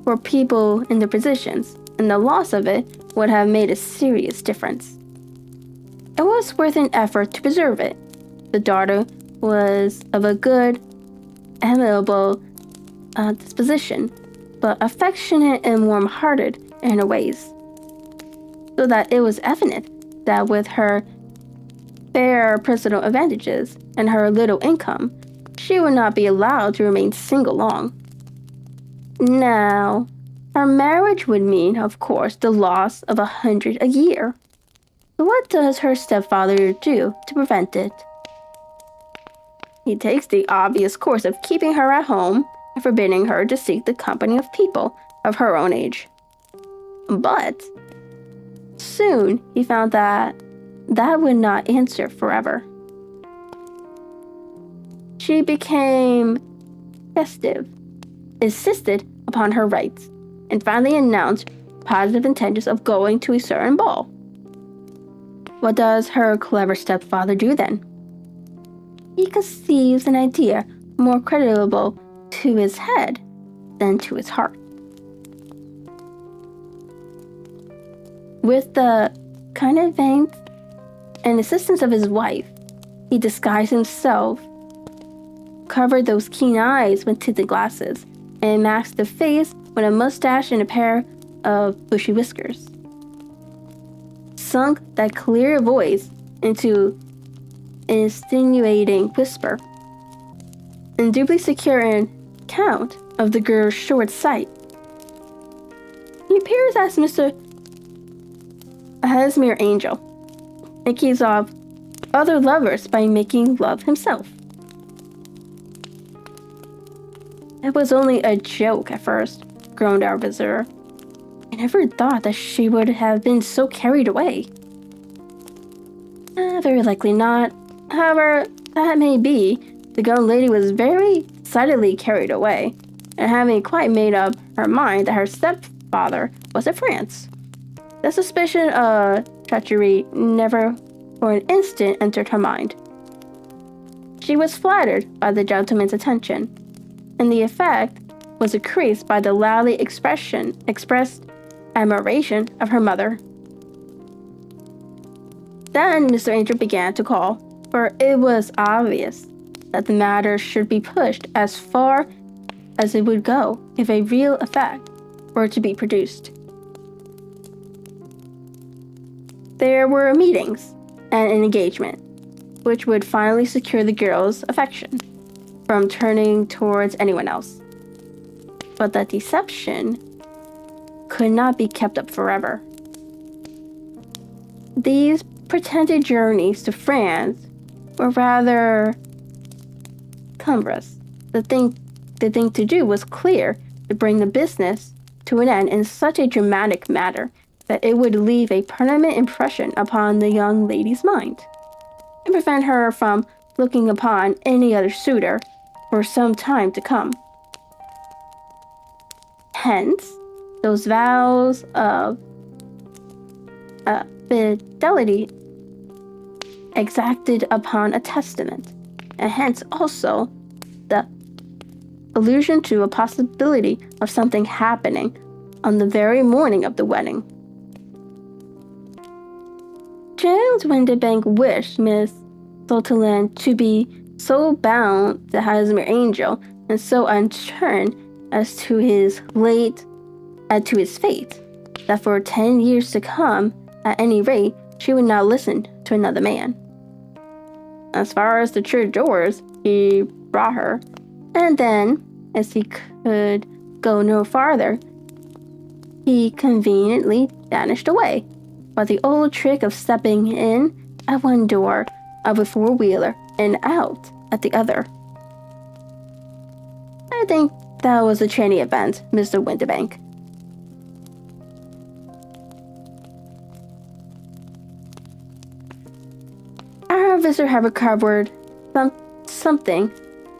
S1: for people in their positions, and the loss of it would have made a serious difference. It was worth an effort to preserve it. The daughter was of a good, amiable disposition, but affectionate and warm-hearted in her ways, so that it was evident that with her fair personal advantages and her little income, she would not be allowed to remain single long. Now, her marriage would mean, of course, the loss of 100 a year. But what does her stepfather do to prevent it? He takes the obvious course of keeping her at home and forbidding her to seek the company of people of her own age. But soon he found that would not answer forever. She became festive, insisted upon her rights, and finally announced positive intentions of going to a certain ball. What does her clever stepfather do then? He conceives an idea more creditable to his head than to his heart. With the connivance and assistance of his wife, he disguised himself, covered those keen eyes with tinted glasses, and masked the face with a mustache and a pair of bushy whiskers. Sunk that clear voice into an insinuating whisper, and doubly secure an account of the girl's short sight. He appears as Mr. Hasmere Angel, and keeps off other lovers by making love himself. It was only a joke at first, groaned our visitor. I never thought that she would have been so carried away. Very likely not. However, that may be, the young lady was very decidedly carried away, and having quite made up her mind that her stepfather was in France. The suspicion of treachery never for an instant entered her mind. She was flattered by the gentleman's attention, and the effect was increased by the loudly expressed admiration of her mother. Then Mr. Angel began to call, for it was obvious that the matter should be pushed as far as it would go if a real effect were to be produced. There were meetings and an engagement, which would finally secure the girl's affection from turning towards anyone else. But that deception could not be kept up forever. These pretended journeys to France were rather cumbrous. The thing to do was clear to bring the business to an end in such a dramatic manner that it would leave a permanent impression upon the young lady's mind, and prevent her from looking upon any other suitor for some time to come. Hence, those vows of fidelity exacted upon a testament, and hence also the allusion to a possibility of something happening on the very morning of the wedding. James Windibank wished Miss Sutherland to be so bound to Hasmere Angel and so unturned as to his fate, that for 10 years to come, at any rate, she would not listen to another man. As far as the church doors, he brought her, and then, as he could go no farther, he conveniently vanished away, by the old trick of stepping in at one door of a four-wheeler and out at the other. I think that was a trainee event, Mr. Windibank. Our visitor had recovered something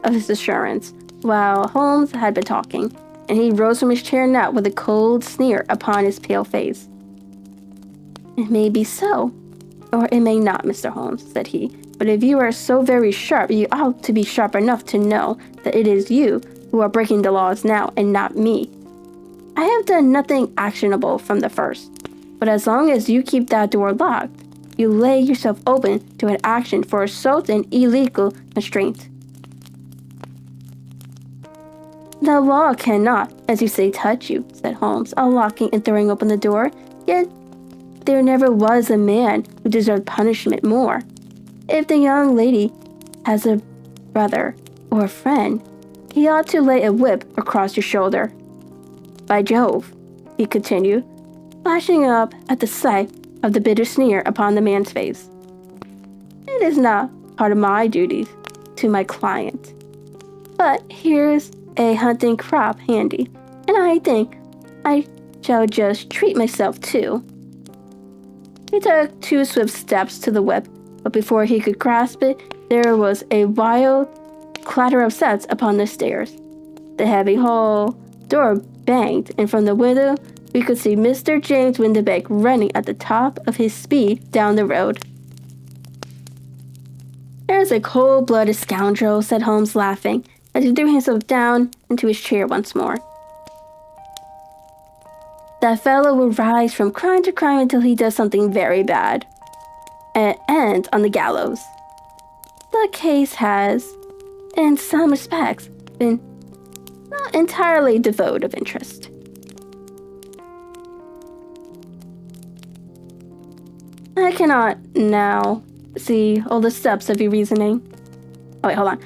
S1: of his assurance while Holmes had been talking, and he rose from his chair now with a cold sneer upon his pale face. "It may be so, or it may not, Mr. Holmes," said he, "but if you are so very sharp, you ought to be sharp enough to know that it is you who are breaking the laws now, and not me. I have done nothing actionable from the first, but as long as you keep that door locked, you lay yourself open to an action for assault and illegal constraint. The law cannot, as you say, touch you," said Holmes, unlocking and throwing open the door. "Yet there never was a man who deserved punishment more. If the young lady has a brother or a friend, he ought to lay a whip across your shoulder. By Jove," he continued, flashing up at the sight of the bitter sneer upon the man's face, "it is not part of my duties to my client. But here's a hunting crop handy, and I think I shall just treat myself too." He took 2 swift steps to the whip, but before he could grasp it, there was a wild clatter of steps upon the stairs. The heavy hall door banged, and from the window we could see Mr. James Windibank running at the top of his speed down the road. "There's a cold-blooded scoundrel," said Holmes, laughing, as he threw himself down into his chair once more. "That fellow will rise from crime to crime until he does something very bad, and end on the gallows. The case has, in some respects, been not entirely devoid of interest." "I cannot now see all the steps of your reasoning." Oh wait, hold on.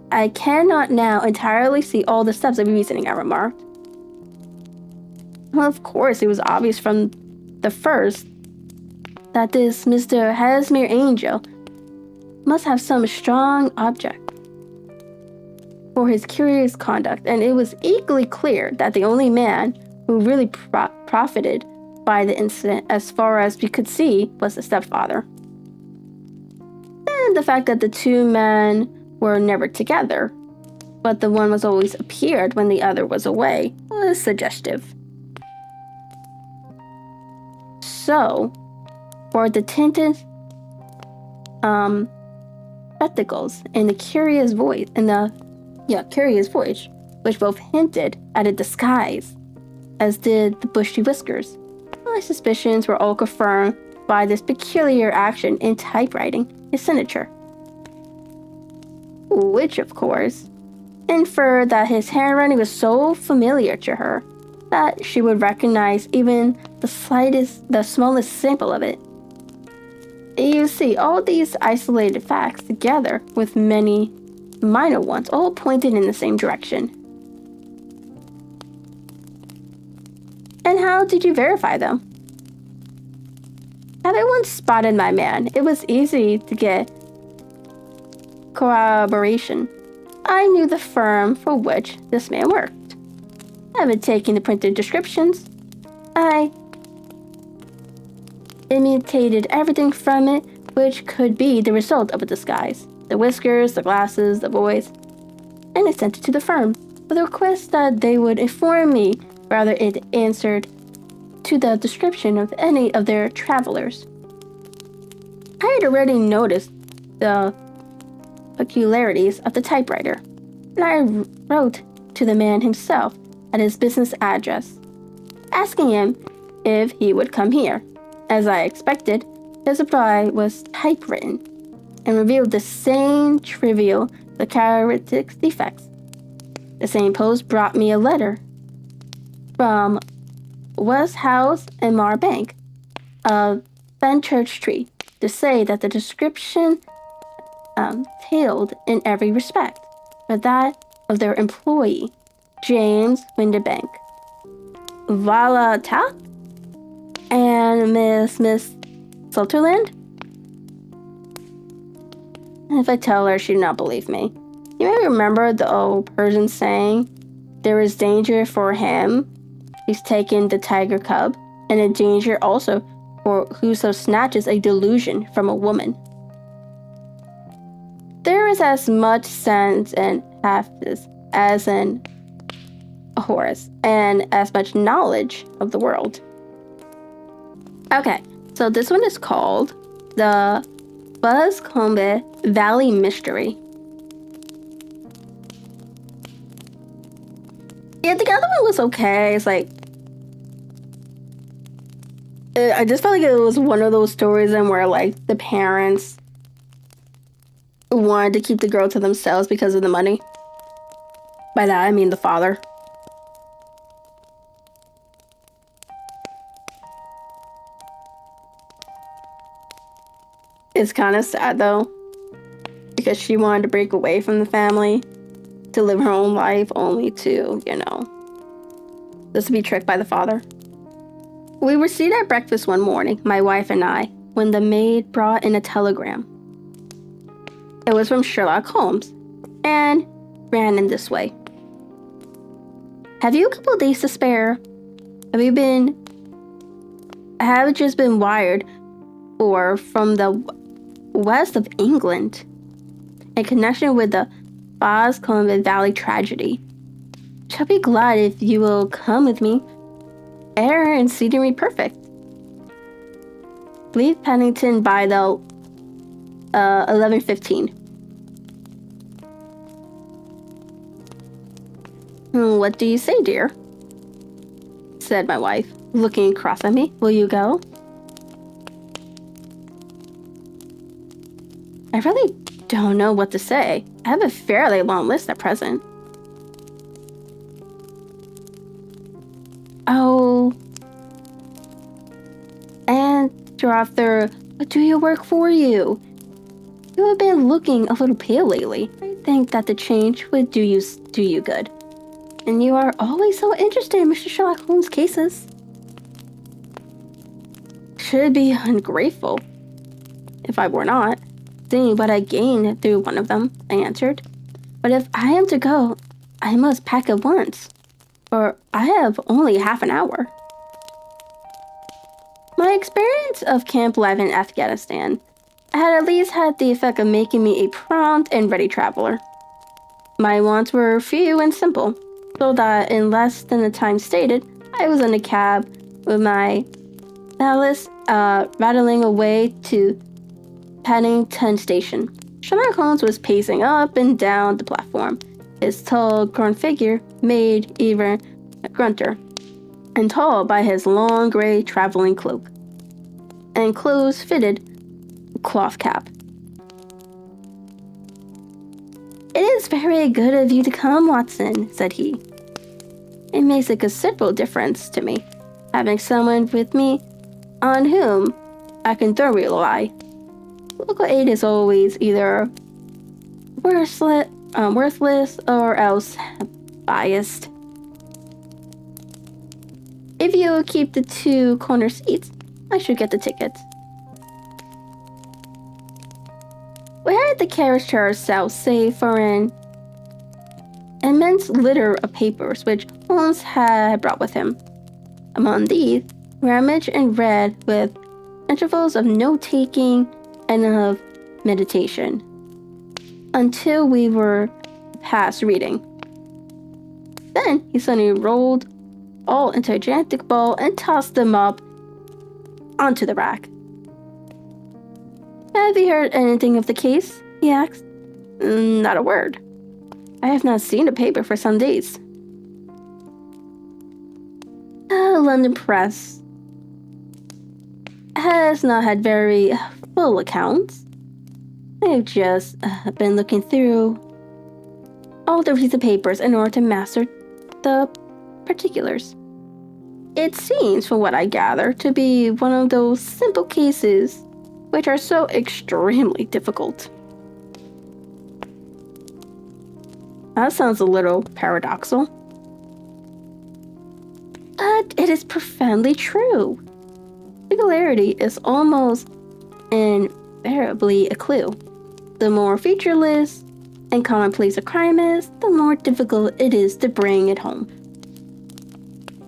S1: I cannot now entirely see all the steps of your reasoning, I remarked. Well, of course, it was obvious from the first that this Mr. Hasmere Angel must have some strong object for his curious conduct, and it was equally clear that the only man who really profited by the incident, as far as we could see, was the stepfather. And the fact that the 2 men were never together, but the one was always appeared when the other was away, was suggestive. So, for the tinted spectacles and the curious voice, which both hinted at a disguise, as did the bushy whiskers, my suspicions were all confirmed by this peculiar action in typewriting his signature, which, of course, inferred that his handwriting was so familiar to her that she would recognize even the smallest sample of it. You see, all these isolated facts, together with many minor ones, all pointed in the same direction. "And how did you verify them?" "Having once spotted my man, it was easy to get corroboration. I knew the firm for which this man worked. haven't taken the printed descriptions. I imitated everything from it, which could be the result of a disguise. The whiskers, the glasses, the voice. And I sent it to the firm, with a request that they would inform me whether it answered to the description of any of their travelers. I had already noticed the peculiarities of the typewriter, and I wrote to the man himself at his business address, asking him if he would come here. As I expected, his reply was typewritten and revealed the same trivial but characteristic defects. The same post brought me a letter from West House and Mar Bank of Fenchurch Street to say that the description tailed in every respect, but that of their employee, James Windibank. Vala Tapp and Miss Sutherland? If I tell her, she'd not believe me. You may remember the old Persian saying, there is danger for him who's taken the tiger cub, and a danger also for whoso snatches a delusion from a woman. There is as much sense in Hafiz as in Horace, and as much knowledge of the world. Okay, so this one is called the Boscombe Valley Mystery. Yeah, the other one was okay. It's like, I just felt like it was one of those stories in where like the parents wanted to keep the girl to themselves because of the money. By that I mean the father. It's kind of sad though, because she wanted to break away from the family to live her own life, only to, just to be tricked by the father. We were seated at breakfast one morning, my wife and I, when the maid brought in a telegram. It was from Sherlock Holmes, and ran in this way. Have you a couple of days to spare? I have just been wired or from the west of England in connection with the Boscombe Valley tragedy. Shall be glad if you will come with me. Air and scenery perfect. Leave Pennington by the 11:15. What do you say, dear? Said my wife, looking across at me. Will you go? I really don't know what to say. I have a fairly long list at present. Oh. And Sir Arthur, what do you work for you? You have been looking a little pale lately. I think that the change would do you good. And you are always so interested in Mr. Sherlock Holmes' cases. Should be ungrateful if I were not, seeing what I gained through one of them, I answered. But if I am to go, I must pack at once, for I have only half an hour. My experience of camp life in Afghanistan had at least had the effect of making me a prompt and ready traveler. My wants were few and simple, so that in less than the time stated, I was in a cab with my valise rattling away to Paddington Station. Sherlock Holmes was pacing up and down the platform, his tall, gaunt figure made even grunter, and tall by his long gray traveling cloak and close-fitted cloth cap. It is very good of you to come, Watson, said he. It makes a considerable difference to me, having someone with me on whom I can thoroughly rely. Local aid is always either worthless or else biased. If you keep the two corner seats, I should get the tickets. We had the carriage to ourselves, save for an immense litter of papers which Holmes had brought with him. Among these were image and read with intervals of note-taking and of meditation, until we were past reading. Then he suddenly rolled all into a gigantic ball and tossed them up onto the rack. Have you heard anything of the case? He asked. Not a word. I have not seen a paper for some days. The London press has not had very full accounts. I've just been looking through all the recent papers in order to master the particulars. It seems, from what I gather, to be one of those simple cases which are so extremely difficult. That sounds a little paradoxical. But it is profoundly true. Singularity is almost invariably a clue. The more featureless and commonplace a crime is, the more difficult it is to bring it home.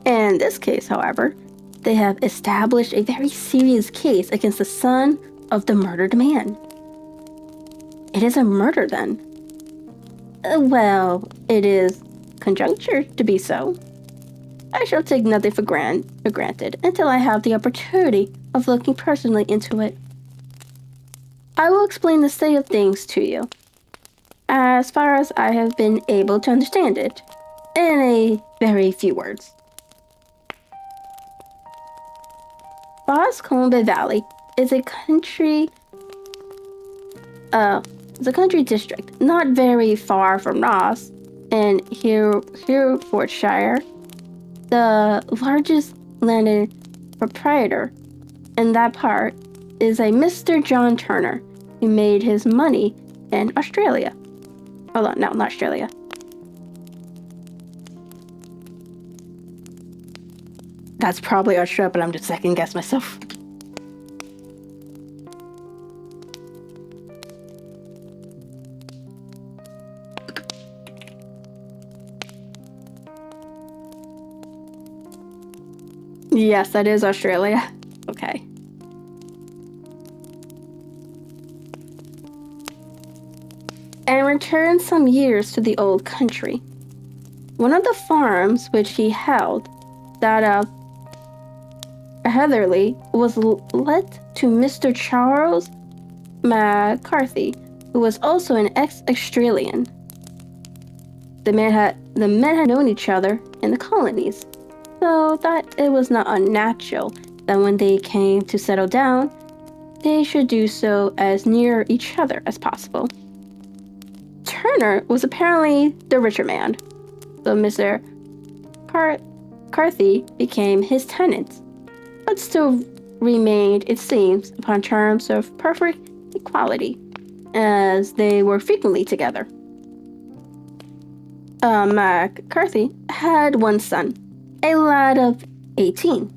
S1: In this case, however, they have established a very serious case against the son of the murdered man. It is a murder, then. Well, it is conjecture to be so. I shall take nothing for granted until I have the opportunity of looking personally into it. I will explain the state of things to you, as far as I have been able to understand it, in a very few words. Boscombe Valley is a country district not very far from Ross in Herefordshire. The largest landed proprietor in that part is a Mr. John Turner, who made his money in Australia. Hold on, no, not Australia. That's probably Australia, but I'm just second guess myself. Yes, that is Australia. Okay. And returned some years to the old country. One of the farms which he held, that of Heatherley, was let to Mr. Charles McCarthy, who was also an ex-Australian. The men had known each other in the colonies, so that it was not unnatural that when they came to settle down, they should do so as near each other as possible. Turner was apparently the richer man, so Mr. Carthy became his tenant, but still remained, it seems, upon terms of perfect equality, as they were frequently together. McCarthy had one son, a lad of 18,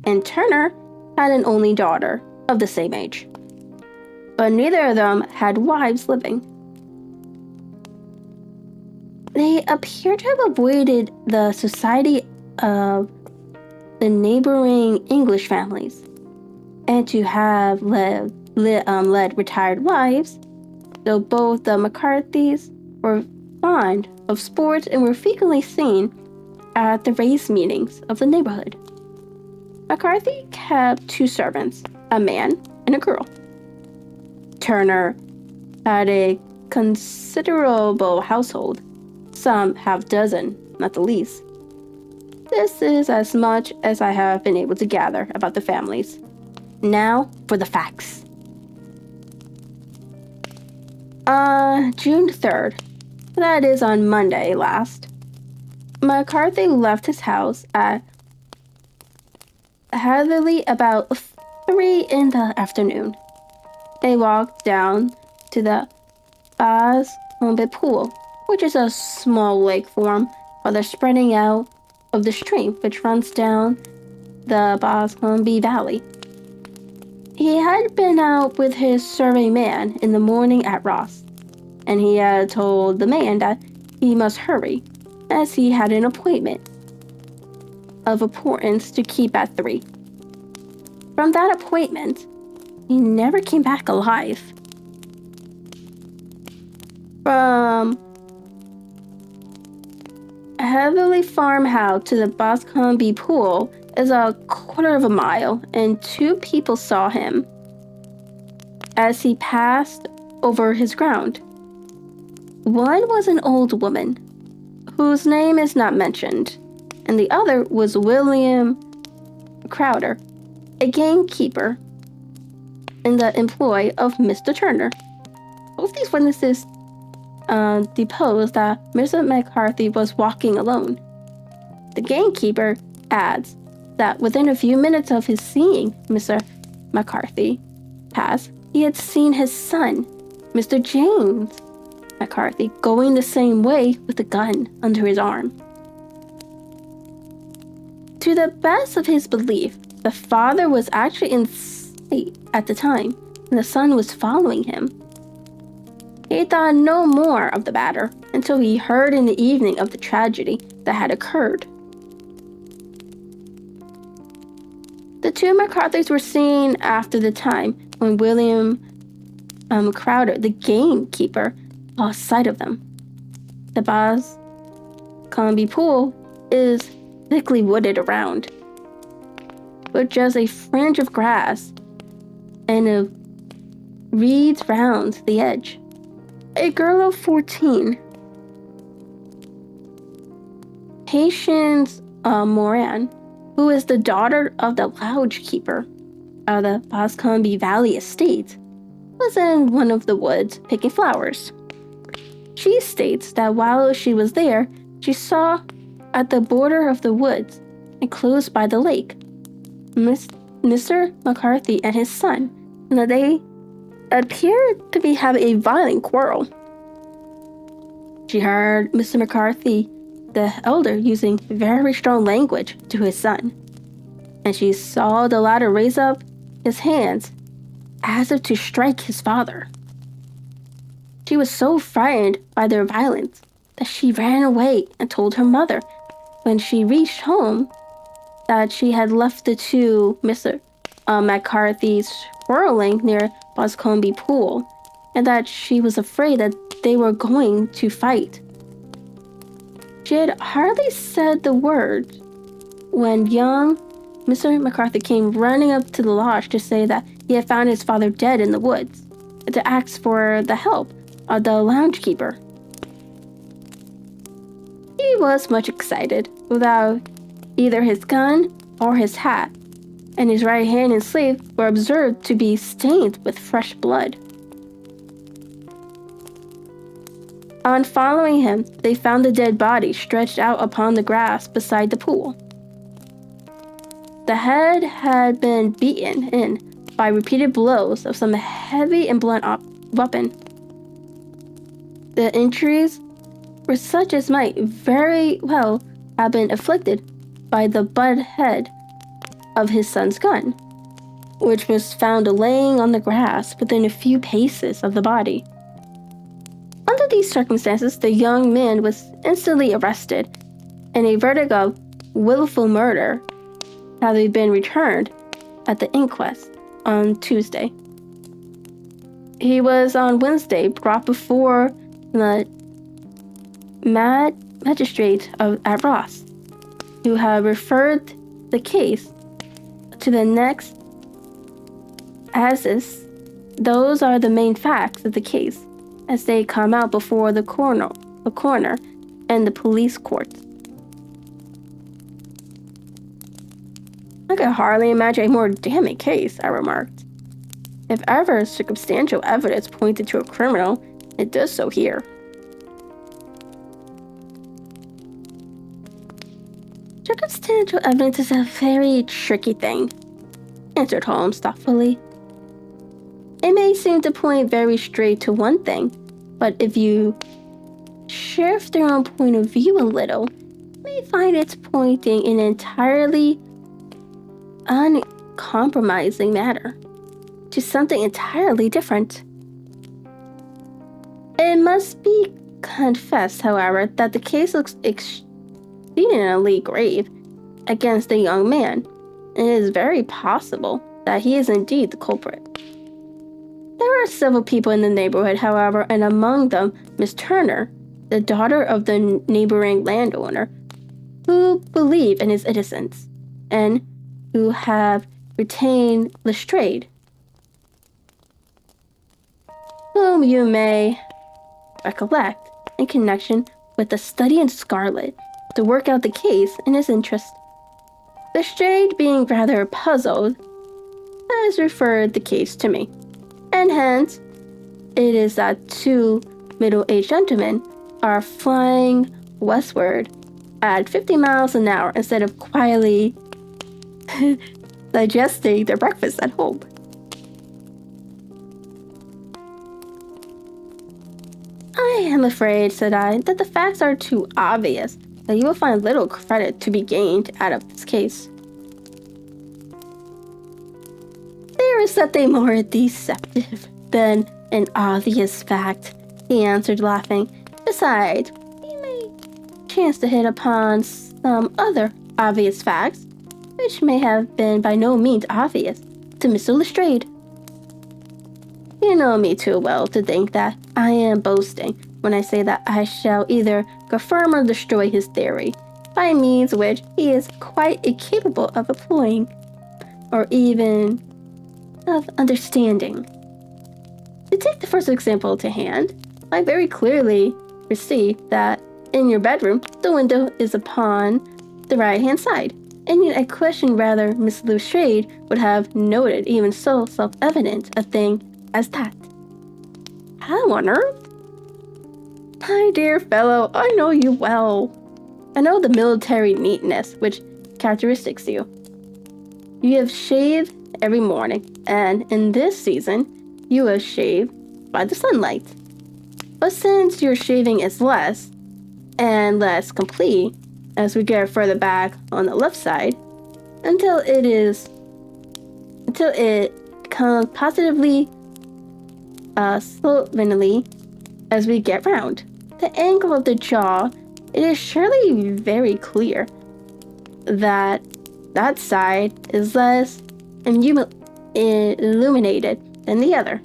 S1: and Turner had an only daughter of the same age, but neither of them had wives living. They appear to have avoided the society of the neighboring English families, and to have led retired wives, though both the McCarthys were fond of sports and were frequently seen at the race meetings of the neighborhood. McCarthy kept 2 servants, a man and a girl. Turner had a considerable household, some half-dozen, not the least. This is as much as I have been able to gather about the families. Now for the facts. June 3rd, that is on Monday last, McCarthy left his house at Hatherley about 3 in the afternoon. They walked down to the Boscombe Pool, which is a small lake form by the spreading out of the stream which runs down the Boscombe Valley. He had been out with his survey man in the morning at Ross, and he had told the man that he must hurry, as he had an appointment of importance to keep at 3. From that appointment, he never came back alive. From Heavily farmhouse to the Boscombe pool is a quarter of a mile, and 2 people saw him as he passed over his ground. One was an old woman, whose name is not mentioned, and the other was William Crowder, a gamekeeper in the employ of Mr. Turner. Both these witnesses deposed that Mr. McCarthy was walking alone. The gamekeeper adds that within a few minutes of his seeing Mr. McCarthy pass, he had seen his son, Mr. James McCarthy, going the same way with a gun under his arm. To the best of his belief, the father was actually in sight at the time, and the son was following him. He thought no more of the matter until he heard in the evening of the tragedy that had occurred. The 2 McCarthys were seen after the time when William Crowder, the gamekeeper, lost sight of them. The Boscombe pool is thickly wooded around, with just a fringe of grass and of reeds round the edge. A girl of 14, Patience Moran, who is the daughter of the lodgekeeper of the Boscombe Valley estate, was in one of the woods picking flowers. She states that while she was there, she saw at the border of the woods and close by the lake Mr. McCarthy and his son, and that they appeared to be having a violent quarrel. She heard Mr. McCarthy, the elder, using very strong language to his son, and she saw the latter raise up his hands as if to strike his father. She was so frightened by their violence that she ran away and told her mother when she reached home that she had left the 2 Mr. McCarthys quarreling near Boscombe pool, and that she was afraid that they were going to fight. She had hardly said the word when young Mr. McCarthy came running up to the lodge to say that he had found his father dead in the woods, and to ask for the help of the loungekeeper. He was much excited, without either his gun or his hat, and his right hand and sleeve were observed to be stained with fresh blood. On following him, they found the dead body stretched out upon the grass beside the pool. The head had been beaten in by repeated blows of some heavy and blunt weapon. The injuries were such as might very well have been inflicted by the butt head of his son's gun, which was found laying on the grass within a few paces of the body. Under these circumstances, the young man was instantly arrested, and a verdict of willful murder having been returned at the inquest on Tuesday. He was on Wednesday brought before the magistrate at Ross, who had referred the case to the next assizes. Those are the main facts of the case as they come out before the coroner and the police court. I could hardly imagine a more damning case, I remarked. If ever circumstantial evidence pointed to a criminal, it does so here. Circumstantial evidence is a very tricky thing, answered Holmes thoughtfully. It may seem to point very straight to one thing, but if you shift your own point of view a little, you may find it's pointing in an entirely uncompromising matter to something entirely different. It must be confessed, however, that the case looks exceedingly grave against the young man, and it is very possible that he is indeed the culprit. There are several people in the neighborhood, however, and among them Miss Turner, the daughter of the neighboring landowner, who believe in his innocence, and who have retained Lestrade, whom you may recollect in connection with the study in Scarlet to work out the case in his interest. Lestrade, being rather puzzled, has referred the case to me, and hence it is that two middle-aged gentlemen are flying westward at 50 miles an hour instead of quietly digesting their breakfast at home. I am afraid, said I, that the facts are too obvious, that you will find little credit to be gained out of this case. There is something more deceptive than an obvious fact, he answered, laughing. Besides, you may chance to hit upon some other obvious facts, which may have been by no means obvious to Mr. Lestrade. You know me too well to think that I am boasting when I say that I shall either confirm or destroy his theory, by means which he is quite incapable of employing, or even of understanding. To take the first example to hand, I very clearly perceive that in your bedroom, the window is upon the right-hand side, and yet I question whether Miss Lestrade would have noted even so self-evident a thing as that. How on earth? My dear fellow, I know you well. I know the military neatness which characteristics you. You have shaved every morning, and in this season, you have shaved by the sunlight. But since your shaving is less and less complete as we get further back on the left side, until it becomes positively slovenly as we get round the angle of the jaw, it is surely very clear that that side is less illuminated than the other.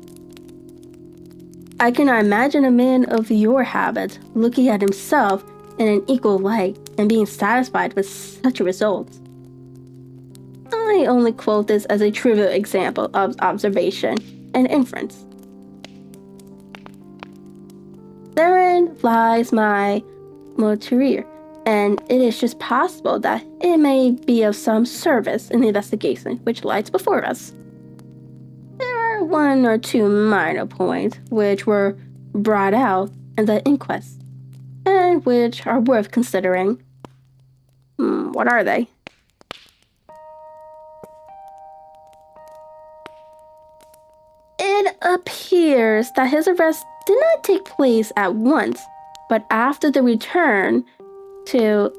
S1: I cannot imagine a man of your habits looking at himself in an equal light and being satisfied with such a result. I only quote this as a trivial example of observation and inference. Therein lies my motivator, and it is just possible that it may be of some service in the investigation which lies before us. There are one or two minor points which were brought out in the inquest, and which are worth considering. What are they? It appears that his arrest did not take place at once, but after the return to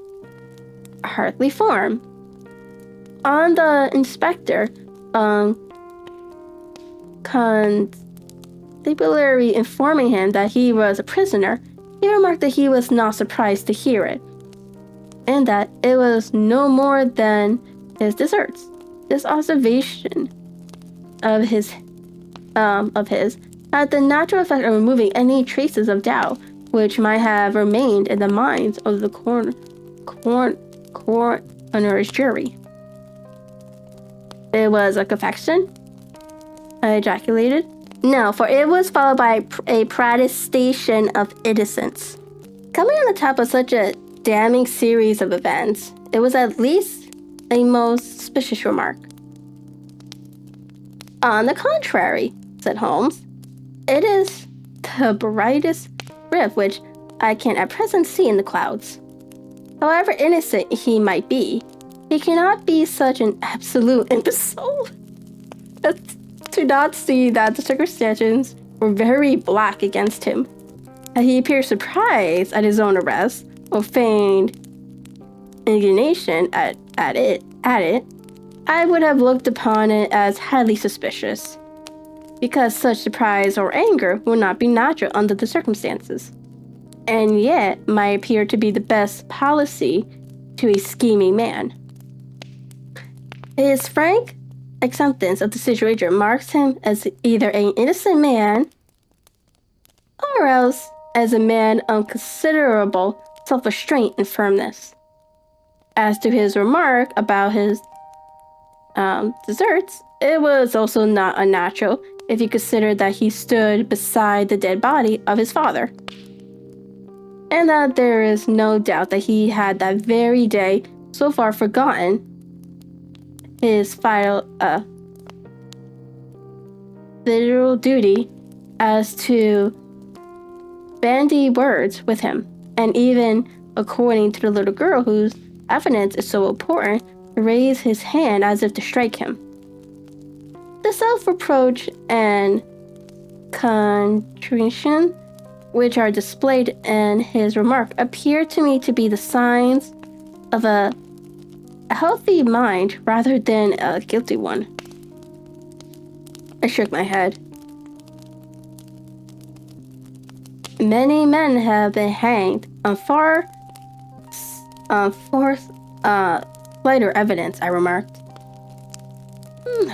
S1: Hartley Farm. On the inspector constabulary informing him that he was a prisoner, he remarked that he was not surprised to hear it, and that it was no more than his deserts. This observation of his had the natural effect of removing any traces of doubt which might have remained in the minds of the coroner's jury. It was a confession? I ejaculated. No, for it was followed by a protestation of innocence. Coming on the top of such a damning series of events, it was at least a most suspicious remark. On the contrary, said Holmes, it is the brightest rift which I can at present see in the clouds. However innocent he might be, he cannot be such an absolute imbecile as to not see that the circumstances were very black against him. Had he appeared surprised at his own arrest, or feigned indignation at it, I would have looked upon it as highly suspicious, because such surprise or anger would not be natural under the circumstances. and yet might appear to be the best policy to a scheming man. His frank acceptance of the situation marks him as either an innocent man or else as a man of considerable self-restraint and firmness. As to his remark about his deserts, it was also not unnatural if you consider that he stood beside the dead body of his father, and that there is no doubt that he had that very day so far forgotten his literal duty as to bandy words with him, and even according to the little girl whose evidence is so important, raise his hand as if to strike him. The self-reproach and contrition which are displayed in his remark appear to me to be the signs of a healthy mind rather than a guilty one. I shook my head. Many men have been hanged on far slighter evidence, I remarked.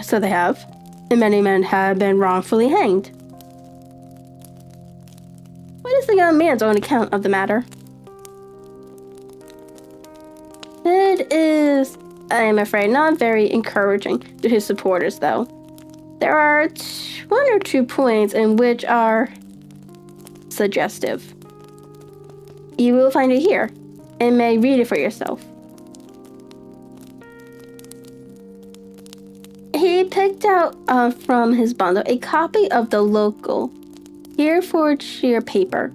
S1: So they have, and many men have been wrongfully hanged. What is the young man's own account of the matter? It is, I am afraid, not very encouraging to his supporters, though. There are one or two points in which are suggestive. You will find it here, and may read it for yourself. He picked out from his bundle a copy of the local Herefordshire paper,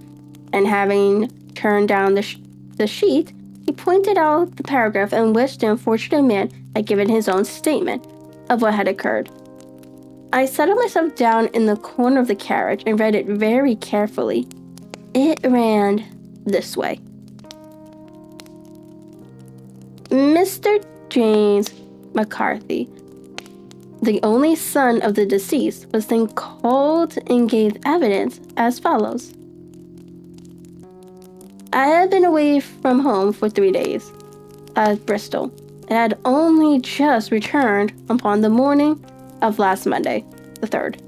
S1: and having turned down the sheet, he pointed out the paragraph in which the unfortunate man had given his own statement of what had occurred. I settled myself down in the corner of the carriage and read it very carefully. It ran this way. Mr. James McCarthy, the only son of the deceased, was then called and gave evidence as follows. I had been away from home for 3 days at Bristol, and had only just returned upon the morning of last Monday, the 3rd.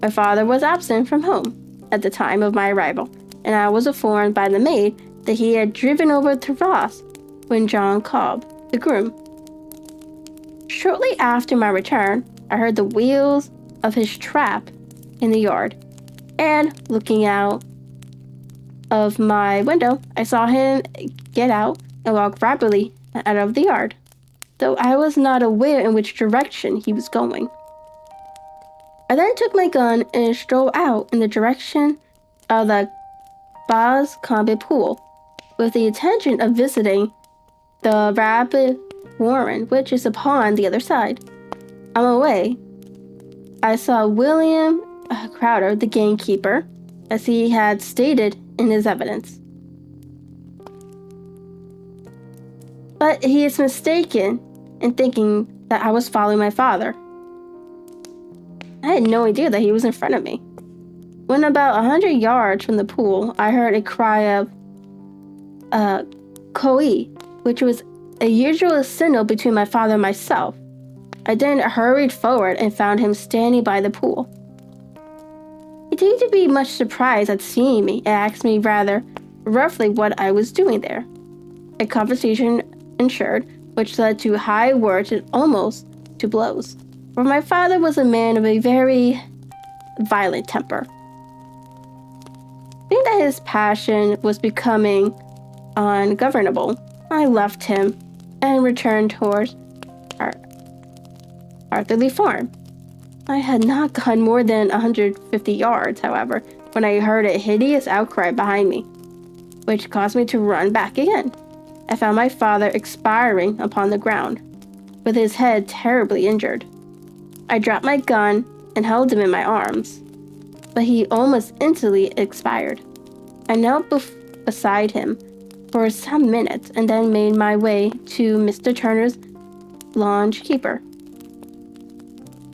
S1: My father was absent from home at the time of my arrival, and I was informed by the maid that he had driven over to Ross when John Cobb, the groom. Shortly after my return, I heard the wheels of his trap in the yard, and looking out of my window, I saw him get out and walk rapidly out of the yard, though I was not aware in which direction he was going. I then took my gun and strolled out in the direction of the Boscombe pool, with the intention of visiting the rabbit warren, which is upon the other side. On my way, I saw William Crowder, the gamekeeper, as he had stated in his evidence. But he is mistaken in thinking that I was following my father. I had no idea that he was in front of me. When about 100 yards from the pool, I heard a cry of "Koi," which was a usual signal between my father and myself. I then hurried forward and found him standing by the pool. He seemed to be much surprised at seeing me and asked me rather roughly what I was doing there. A conversation ensued, which led to high words and almost to blows, for my father was a man of a very violent temper. Seeing that his passion was becoming ungovernable, I left him and returned towards Arthurly Farm. I had not gone more than 150 yards, however, when I heard a hideous outcry behind me, which caused me to run back again. I found my father expiring upon the ground, with his head terribly injured. I dropped my gun and held him in my arms, but he almost instantly expired. I knelt beside him for some minutes and then made my way to Mr. Turner's lounge keeper,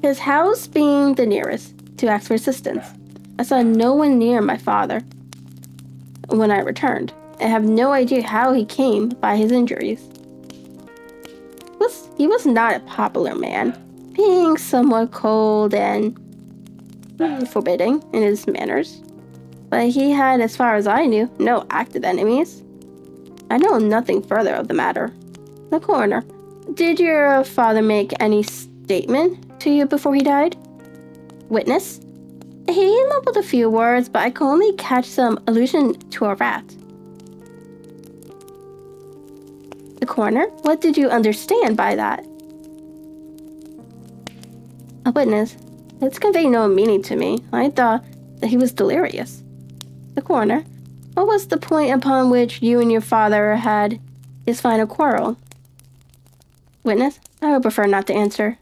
S1: his house being the nearest, to ask for assistance. I saw no one near my father. when I returned. I have no idea how he came by his injuries. He was not a popular man, being somewhat cold and forbidding in his manners. But he had, as far as I knew, no active enemies. I know nothing further of the matter. The coroner. Did your father make any statement to you before he died? Witness. He mumbled a few words, but I could only catch some allusion to a rat. The coroner. What did you understand by that? A witness. It's conveyed no meaning to me. I thought that he was delirious. The coroner. What was the point upon which you and your father had his final quarrel? Witness. I would prefer not to answer.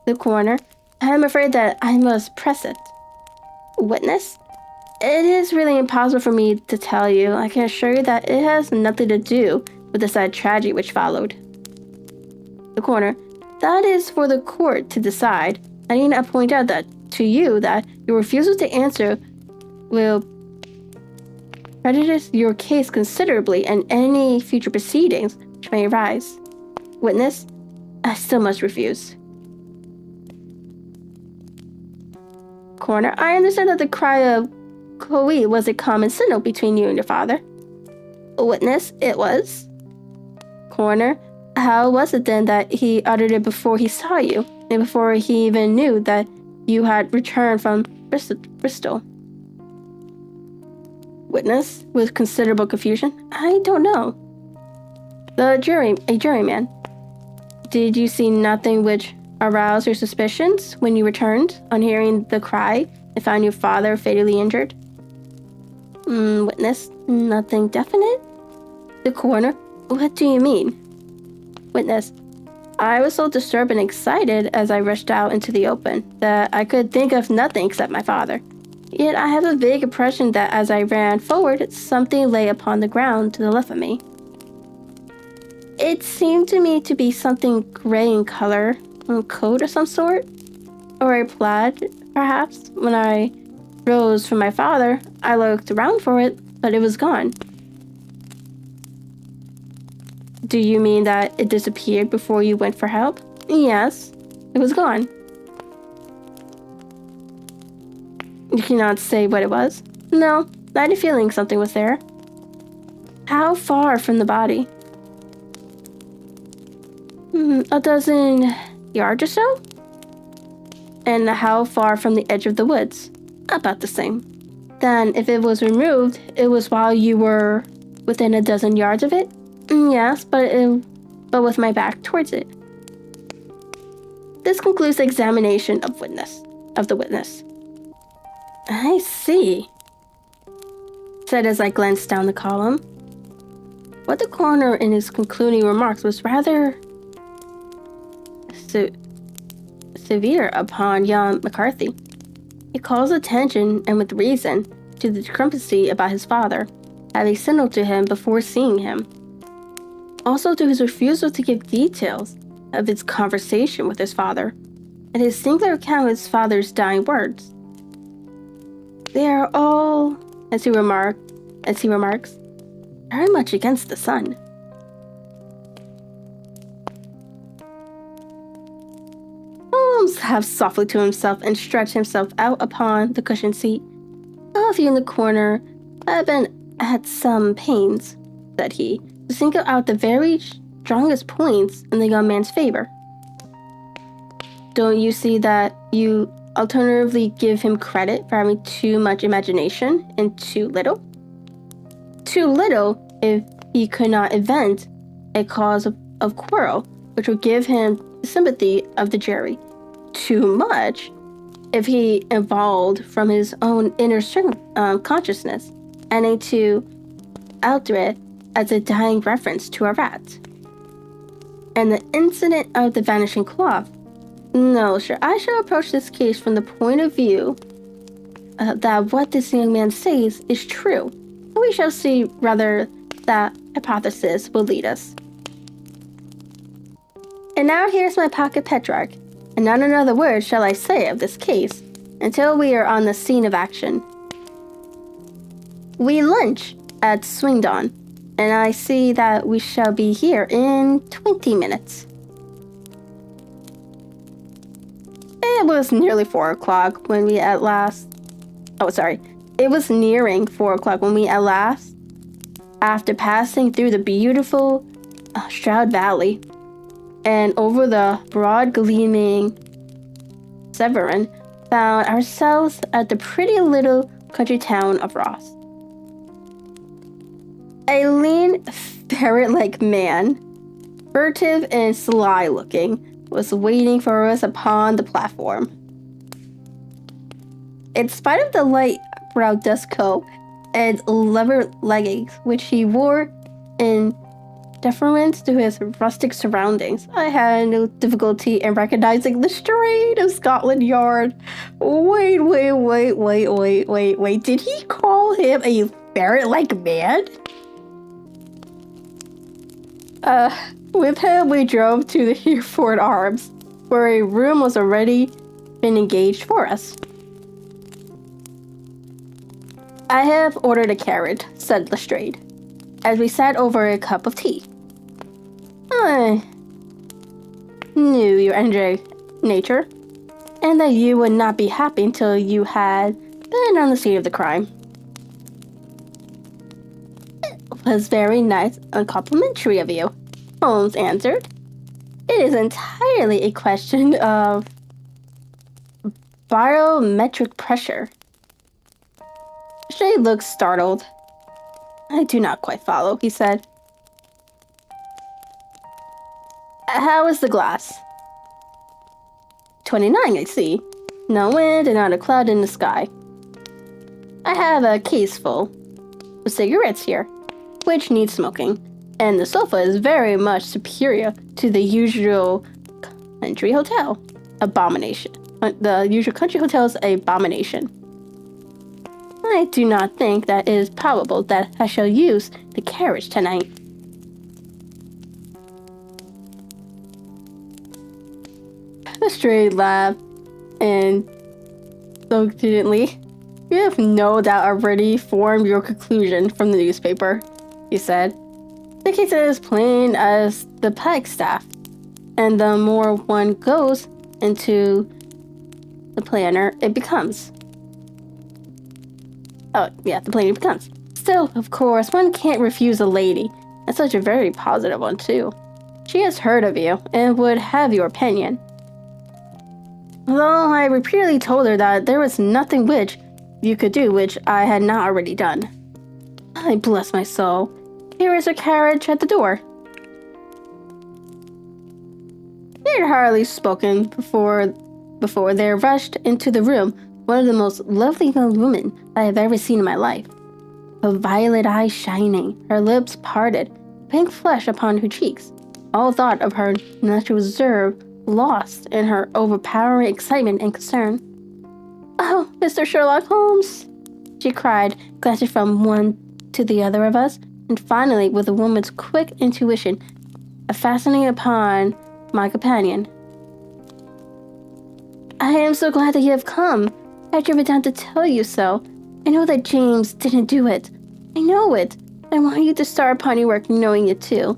S1: The coroner. I am afraid that I must press it. Witness. It is really impossible for me to tell you. I can assure you that it has nothing to do with the sad tragedy which followed. The coroner. That is for the court to decide. I need not point out that to you that your refusal to answer will prejudice your case considerably and any future proceedings which may arise. Witness. I still must refuse. Coroner. I understand that the cry of Koi was a common signal between you and your father. Witness. It was. Coroner. How was it then that he uttered it before he saw you, and before he even knew that you had returned from Bristol? Witness, with considerable confusion. I don't know. A juryman. Did you see nothing which aroused your suspicions when you returned on hearing the cry and found your father fatally injured? Witness. Nothing definite. The coroner. What do you mean? Witness. I was so disturbed and excited as I rushed out into the open that I could think of nothing except my father. Yet I have a vague impression that as I ran forward, something lay upon the ground to the left of me. It seemed to me to be something gray in color, a coat of some sort, or a plaid, perhaps. When I rose from my father, I looked around for it, but it was gone. Do you mean that it disappeared before you went for help? Yes, it was gone. You cannot say what it was? No, I had a feeling something was there. How far from the body? A dozen yards or so? And how far from the edge of the woods? About the same. Then, if it was removed, it was while you were within a dozen yards of it? Yes, but with my back towards it. This concludes the examination of the witness. I see, said as I glanced down the column. What the coroner in his concluding remarks was rather severe upon young McCarthy. He calls attention, and with reason, to the discrepancy about his father, having signaled to him before seeing him. Also to his refusal to give details of his conversation with his father, and his singular account of his father's dying words. They are all, as he remarks, very much against the sun. Holmes laughed softly to himself and stretched himself out upon the cushioned seat. All of you in the corner have been at some pains, said he, to single out the very strongest points in the young man's favor. Don't you see that you alternatively give him credit for having too much imagination and too little? Too little if he could not invent a cause of quarrel which would give him the sympathy of the jury. Too much if he evolved from his own inner consciousness, and to alter it as a dying reference to a rat. And the incident of the vanishing cloth. No, sir, I shall approach this case from the point of view that what this young man says is true. We shall see whether that hypothesis will lead us. And now here's my pocket Petrarch, and not another word shall I say of this case, until we are on the scene of action. We lunch at Swingdawn, and I see that we shall be here in 20 minutes. It was nearly 4 o'clock when we at last... It was nearing 4 o'clock when we at last, after passing through the beautiful Stroud Valley and over the broad gleaming Severn, found ourselves at the pretty little country town of Ross. A lean, ferret-like man, furtive and sly-looking, was waiting for us upon the platform. In spite of the light brown dust coat and leather leggings which he wore in deference to his rustic surroundings, I had no difficulty in recognizing the strain of Scotland Yard. Wait. Did he call him a ferret-like man? With him, we drove to the Hereford Arms, where a room was already been engaged for us. I have ordered a carriage, said Lestrade, as we sat over a cup of tea. I knew your energetic nature, and that you would not be happy until you had been on the scene of the crime. It was very nice and complimentary of you, Holmes answered. It is entirely a question of barometric pressure. Lestrade looked startled. I do not quite follow, he said. How is the glass? 29, I see. No wind and not a cloud in the sky. I have a case full of cigarettes here, which need smoking, and the sofa is very much superior to the usual country hotel. Abomination. The usual country hotel's abomination. I do not think that it is probable that I shall use the carriage tonight. Lestrade laughed and so gently. You have no doubt already formed your conclusion from the newspaper, he said. The case is plain as the pikestaff, and the more one goes into the plainer it becomes. The plainer it becomes. Still, of course, one can't refuse a lady, and such a very positive one, too. She has heard of you, and would have your opinion. Although I repeatedly told her that there was nothing which you could do which I had not already done. I bless my soul. Here is her carriage at the door. They had hardly spoken before there rushed into the room one of the most lovely young women I have ever seen in my life. Her violet eyes shining, her lips parted, pink flush upon her cheeks, all thought of her natural reserve lost in her overpowering excitement and concern. Oh, Mr. Sherlock Holmes, she cried, glancing from one to the other of us, and finally, with a woman's quick intuition, fastening upon my companion. I am so glad that you have come. I had driven down to tell you so. I know that James didn't do it. I know it. I want you to start upon your work knowing it too.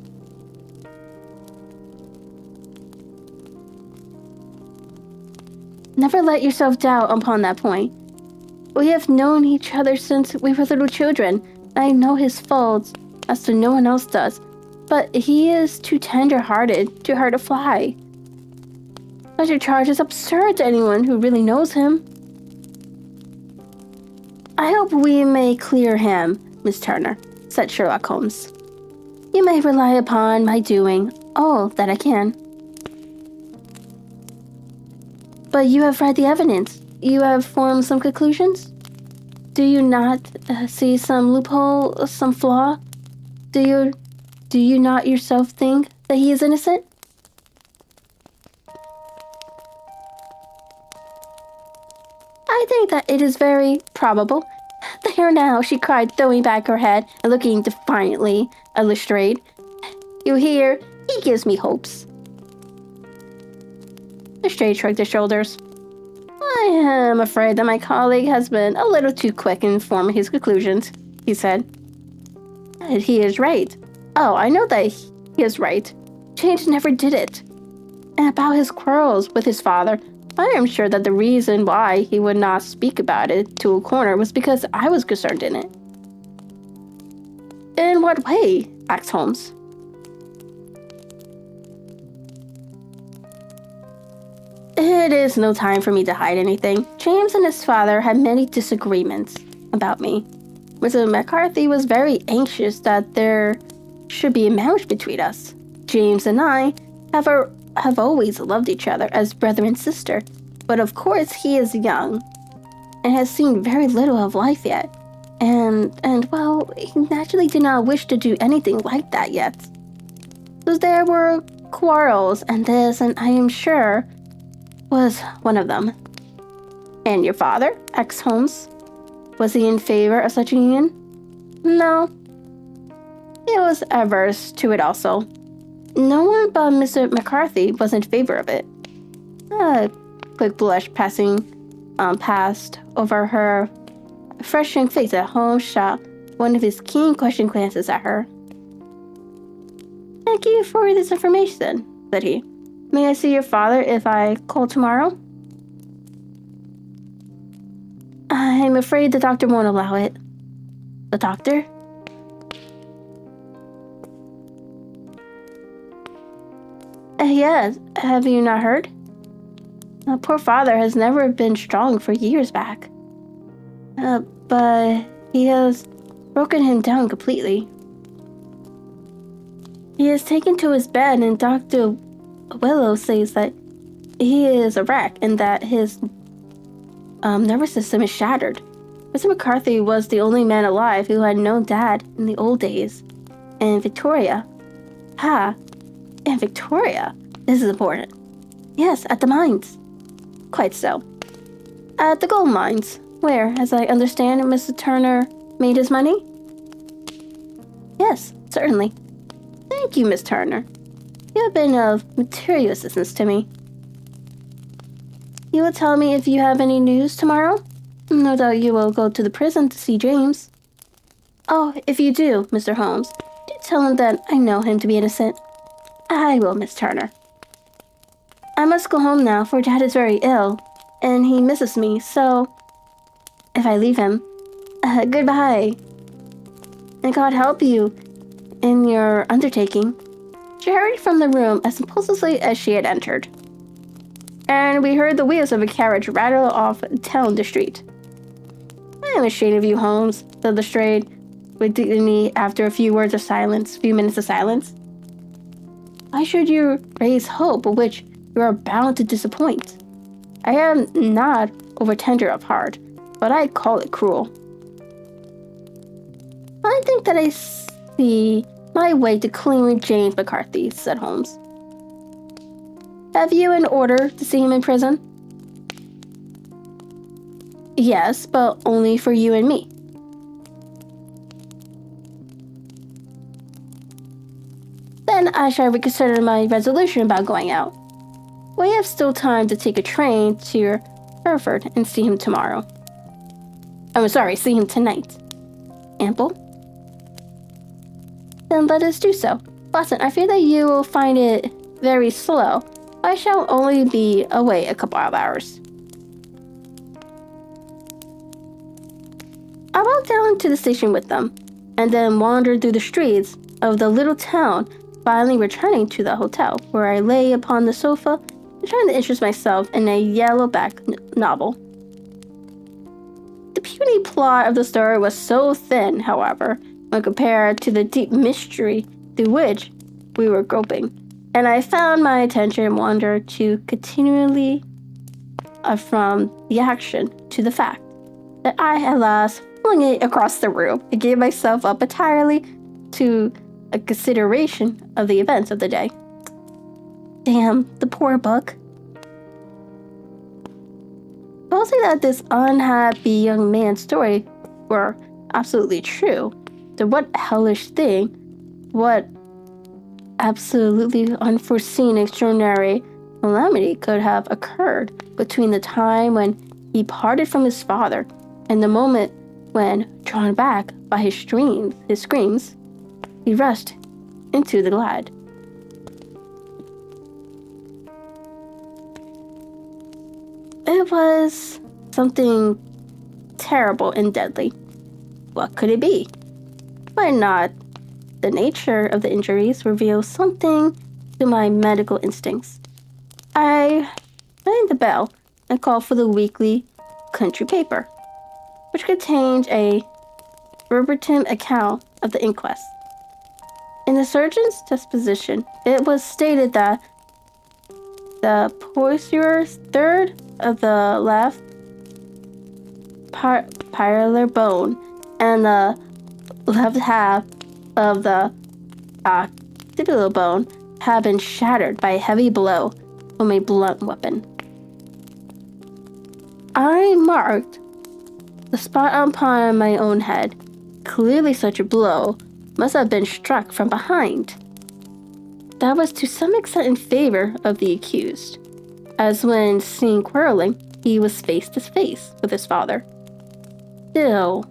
S1: Never let yourself doubt upon that point. We have known each other since we were little children. I know his faults, as no one else does, but he is too tender-hearted to hurt a fly. Such a charge is absurd to anyone who really knows him. I hope we may clear him, Miss Turner, said Sherlock Holmes. You may rely upon my doing all that I can. But you have read the evidence. You have formed some conclusions? Do you not see some loophole, some flaw? Do you not yourself think that he is innocent? I think that it is very probable. There now, she cried, throwing back her head and looking defiantly at Lestrade. You hear? He gives me hopes. Lestrade shrugged his shoulders. I am afraid that my colleague has been a little too quick in forming his conclusions, he said. He is right. Oh, I know that he is right. James never did it. And about his quarrels with his father, I am sure that the reason why he would not speak about it to a coroner was because I was concerned in it. In what way? Asked Holmes. It is no time for me to hide anything. James and his father had many disagreements about me. Mr. McCarthy was very anxious that there should be a marriage between us. James and I have always loved each other as brother and sister, but of course he is young and has seen very little of life yet. And well, he naturally did not wish to do anything like that yet. So there were quarrels, and this, and I am sure, was one of them. And your father, asked Holmes, was he in favor of such a union? No. He was averse to it also. No one but Mr. McCarthy was in favor of it. A quick blush passed over her fresh young face as Holmes shot one of his keen questioning glances at her. Thank you for this information, said he. May I see your father if I call tomorrow? I'm afraid the doctor won't allow it. The doctor? Yes, have you not heard? My poor father has never been strong for years back. But he has broken him down completely. He is taken to his bed, and Dr. Willow says that he is a wreck and that his nervous system is shattered. Mr. McCarthy was the only man alive who had known Dad in the old days. And Victoria. And Victoria. This is important. Yes, at the mines. Quite so. At the gold mines, where, as I understand, Mr. Turner made his money? Yes, certainly. Thank you, Miss Turner. You have been of material assistance to me. You will tell me if you have any news tomorrow? No doubt you will go to the prison to see James. Oh, if you do, Mr. Holmes, do tell him that I know him to be innocent. I will, Miss Turner. I must go home now, for Dad is very ill, and he misses me, so if I leave him, goodbye. And God help you in your undertaking. She hurried from the room as impulsively as she had entered, and we heard the wheels of a carriage rattle off down the street. I am ashamed of you, Holmes, said Lestrade with dignity after a few minutes of silence. Why should you raise hope which you are bound to disappoint? I am not over-tender of heart, but I call it cruel. I think that I see my way to clearing James McCarthy, said Holmes. Have you an order to see him in prison? Yes, but only for you and me. Then I shall reconsider my resolution about going out. We have still time to take a train to Hereford and see him tomorrow. See him tonight. Ample? Then let us do so. Watson, I fear that you will find it very slow. I shall only be away a couple of hours. I walked down to the station with them, and then wandered through the streets of the little town, finally returning to the hotel, where I lay upon the sofa and trying to interest myself in a yellowback novel. The puny plot of the story was so thin, however, when compared to the deep mystery through which we were groping, and I found my attention wander to continually from the action to the fact that I at last flung it across the room and gave myself up entirely to a consideration of the events of the day. Damn, the poor book. Supposing that this unhappy young man's story were absolutely true, then what hellish thing, what absolutely unforeseen extraordinary calamity could have occurred between the time when he parted from his father, and the moment when, drawn back by his screams, he rushed into the glade. It was something terrible and deadly. What could it be? Why not? The nature of the injuries reveals something to my medical instincts. I rang the bell and called for the weekly country paper, which contained a verbatim account of the inquest. In the surgeon's disposition, it was stated that the posterior third of the left parietal bone and the left half of the occipital bone had been shattered by a heavy blow from a blunt weapon. I marked the spot upon my own head. Clearly such a blow must have been struck from behind. That was to some extent in favor of the accused, as when seen quarreling, he was face to face with his father. Still,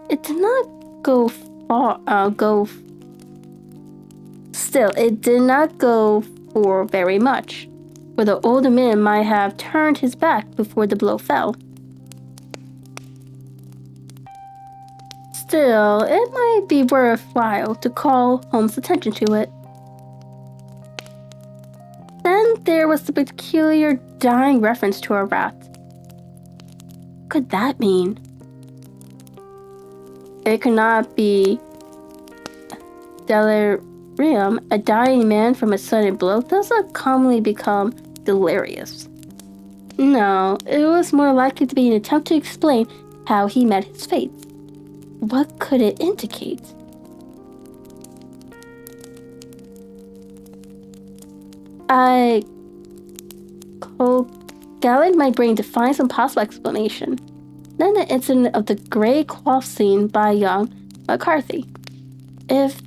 S1: it did not go for very much, for the older man might have turned his back before the blow fell. Still, it might be worthwhile to call Holmes' attention to it. Then there was the peculiar dying reference to a rat. What could that mean? It could not be delirium. A dying man from a sudden blow does not commonly become delirious. No, it was more likely to be an attempt to explain how he met his fate. What could it indicate? I gallied my brain to find some possible explanation. Then the incident of the gray cloth seen by young McCarthy. If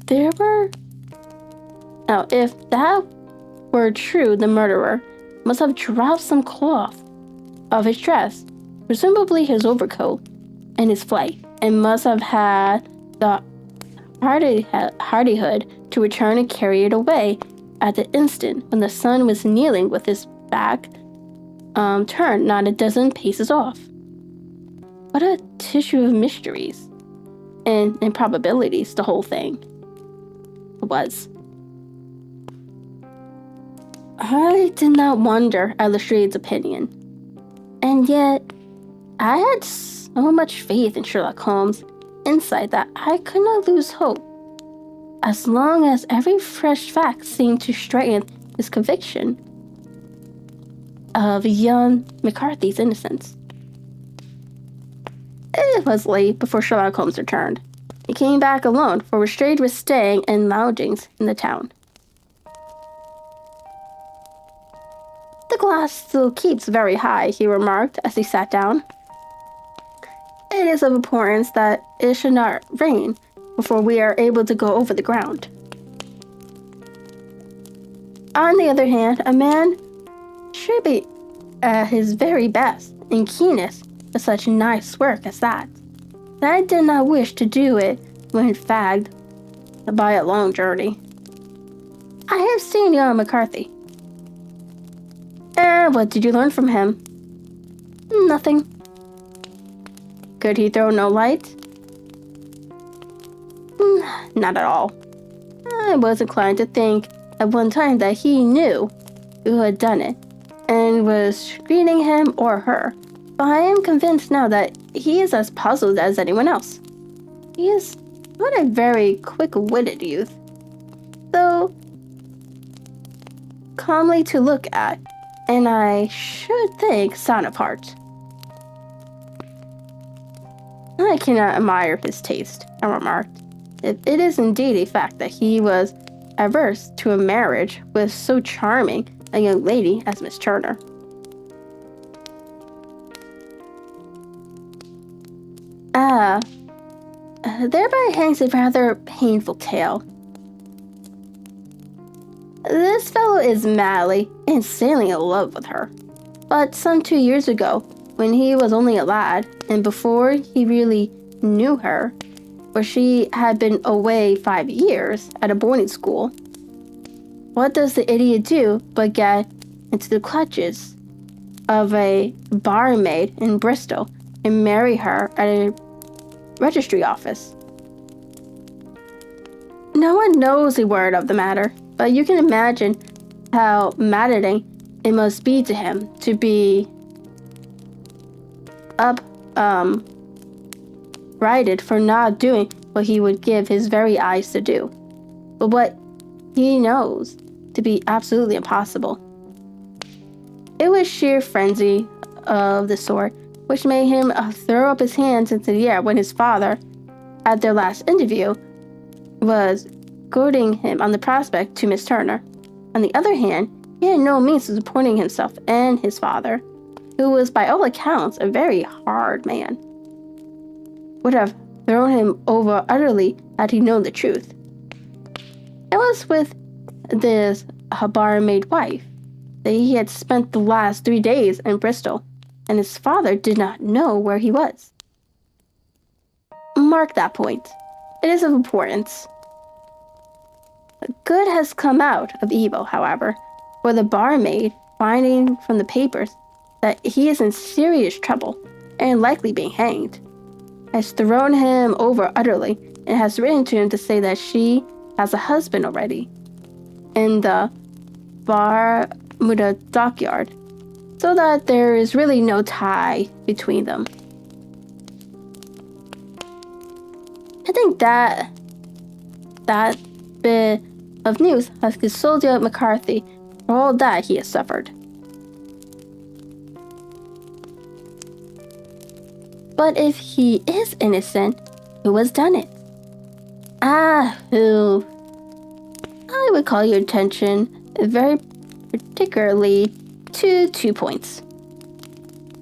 S1: that were true, the murderer must have dropped some cloth of his dress, presumably his overcoat, in his flight, and must have had the hardihood to return and carry it away at the instant when the son was kneeling with his back turned not a dozen paces off. What a tissue of mysteries and improbabilities the whole thing was. I did not wonder at Lestrade's opinion, and yet I had so much faith in Sherlock Holmes' insight that I could not lose hope, as long as every fresh fact seemed to strengthen his conviction of young McCarthy's innocence. It was late before Sherlock Holmes returned. He came back alone, for Lestrade was staying in lodgings in the town. The glass still keeps very high, he remarked as he sat down. It is of importance that it should not rain before we are able to go over the ground. On the other hand, a man should be at his very best and keenest for such nice work as that. But I did not wish to do it when fagged by a long journey. I have seen young McCarthy. And what did you learn from him? Nothing. Could he throw no light? Not at all. I was inclined to think at one time that he knew who had done it and was screening him or her, but I am convinced now that he is as puzzled as anyone else. He is not a very quick-witted youth, though calmly to look at, and I should think sound of heart. I cannot admire his taste, I remarked. It is indeed a fact that he was averse to a marriage with so charming a young lady as Miss Turner. Thereby hangs a rather painful tale. This fellow is madly, insanely in love with her. But some 2 years ago, when he was only a lad, and before he really knew her, or she had been away 5 years at a boarding school. What does the idiot do but get into the clutches of a barmaid in Bristol and marry her at a registry office? No one knows a word of the matter, but you can imagine how maddening it must be to him to be upbraided for not doing what he would give his very eyes to do, but what he knows to be absolutely impossible. It was sheer frenzy of the sort which made him throw up his hands into the air when his father, at their last interview, was goading him on the prospect to Miss Turner. On the other hand, he had no means of supporting himself and his father, who was by all accounts a very hard man, would have thrown him over utterly had he known the truth. It was with this barmaid wife that he had spent the last 3 days in Bristol, and his father did not know where he was. Mark that point. It is of importance. Good has come out of evil, however, for the barmaid, finding from the papers that he is in serious trouble and likely being hanged, has thrown him over utterly and has written to him to say that she has a husband already in the Bermuda dockyard, so that there is really no tie between them. I think that bit of news has consoled McCarthy for all that he has suffered. But if he is innocent, who has done it? Who? I would call your attention very particularly to 2 points.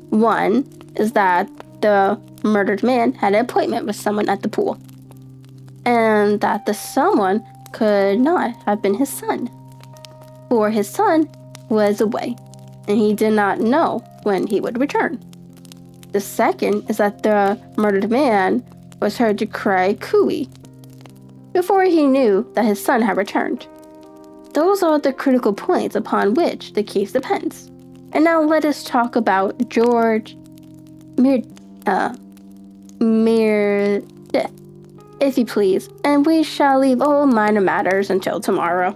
S1: One is that the murdered man had an appointment with someone at the pool, and that the someone could not have been his son, for his son was away, and he did not know when he would return. The second is that the murdered man was heard to cry cooey before he knew that his son had returned. Those are the critical points upon which the case depends. And now let us talk about George Meredith, if you please, and we shall leave all minor matters until tomorrow.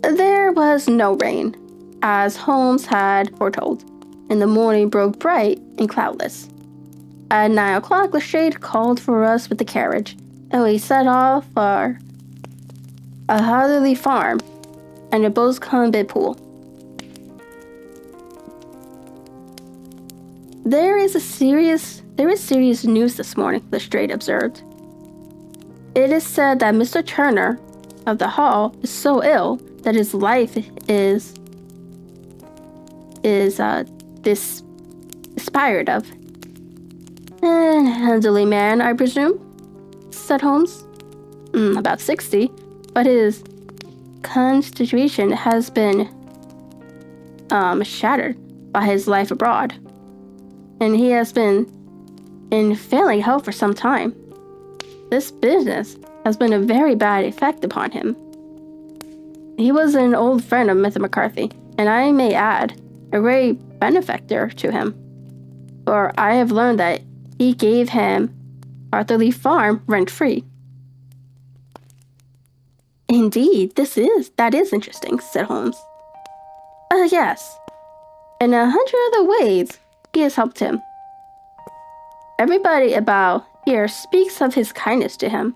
S1: There was no rain, as Holmes had foretold, and the morning broke bright and cloudless. At 9 o'clock, Lestrade called for us with the carriage, and we set off for a Hatherley farm and a Boscombe pool. There is serious news this morning, Lestrade observed. It is said that Mr. Turner of the Hall is so ill that his life is despaired of. An elderly man, I presume, said Holmes. About 60, but his constitution has been shattered by his life abroad, and he has been in failing health for some time. This business has been a very bad effect upon him. He was an old friend of Mr. McCarthy, and I may add, a great benefactor to him, for I have learned that he gave him Arthurley Farm rent-free. Indeed, that is interesting, said Holmes. Yes. In 100 other ways, he has helped him. Everybody about here speaks of his kindness to him.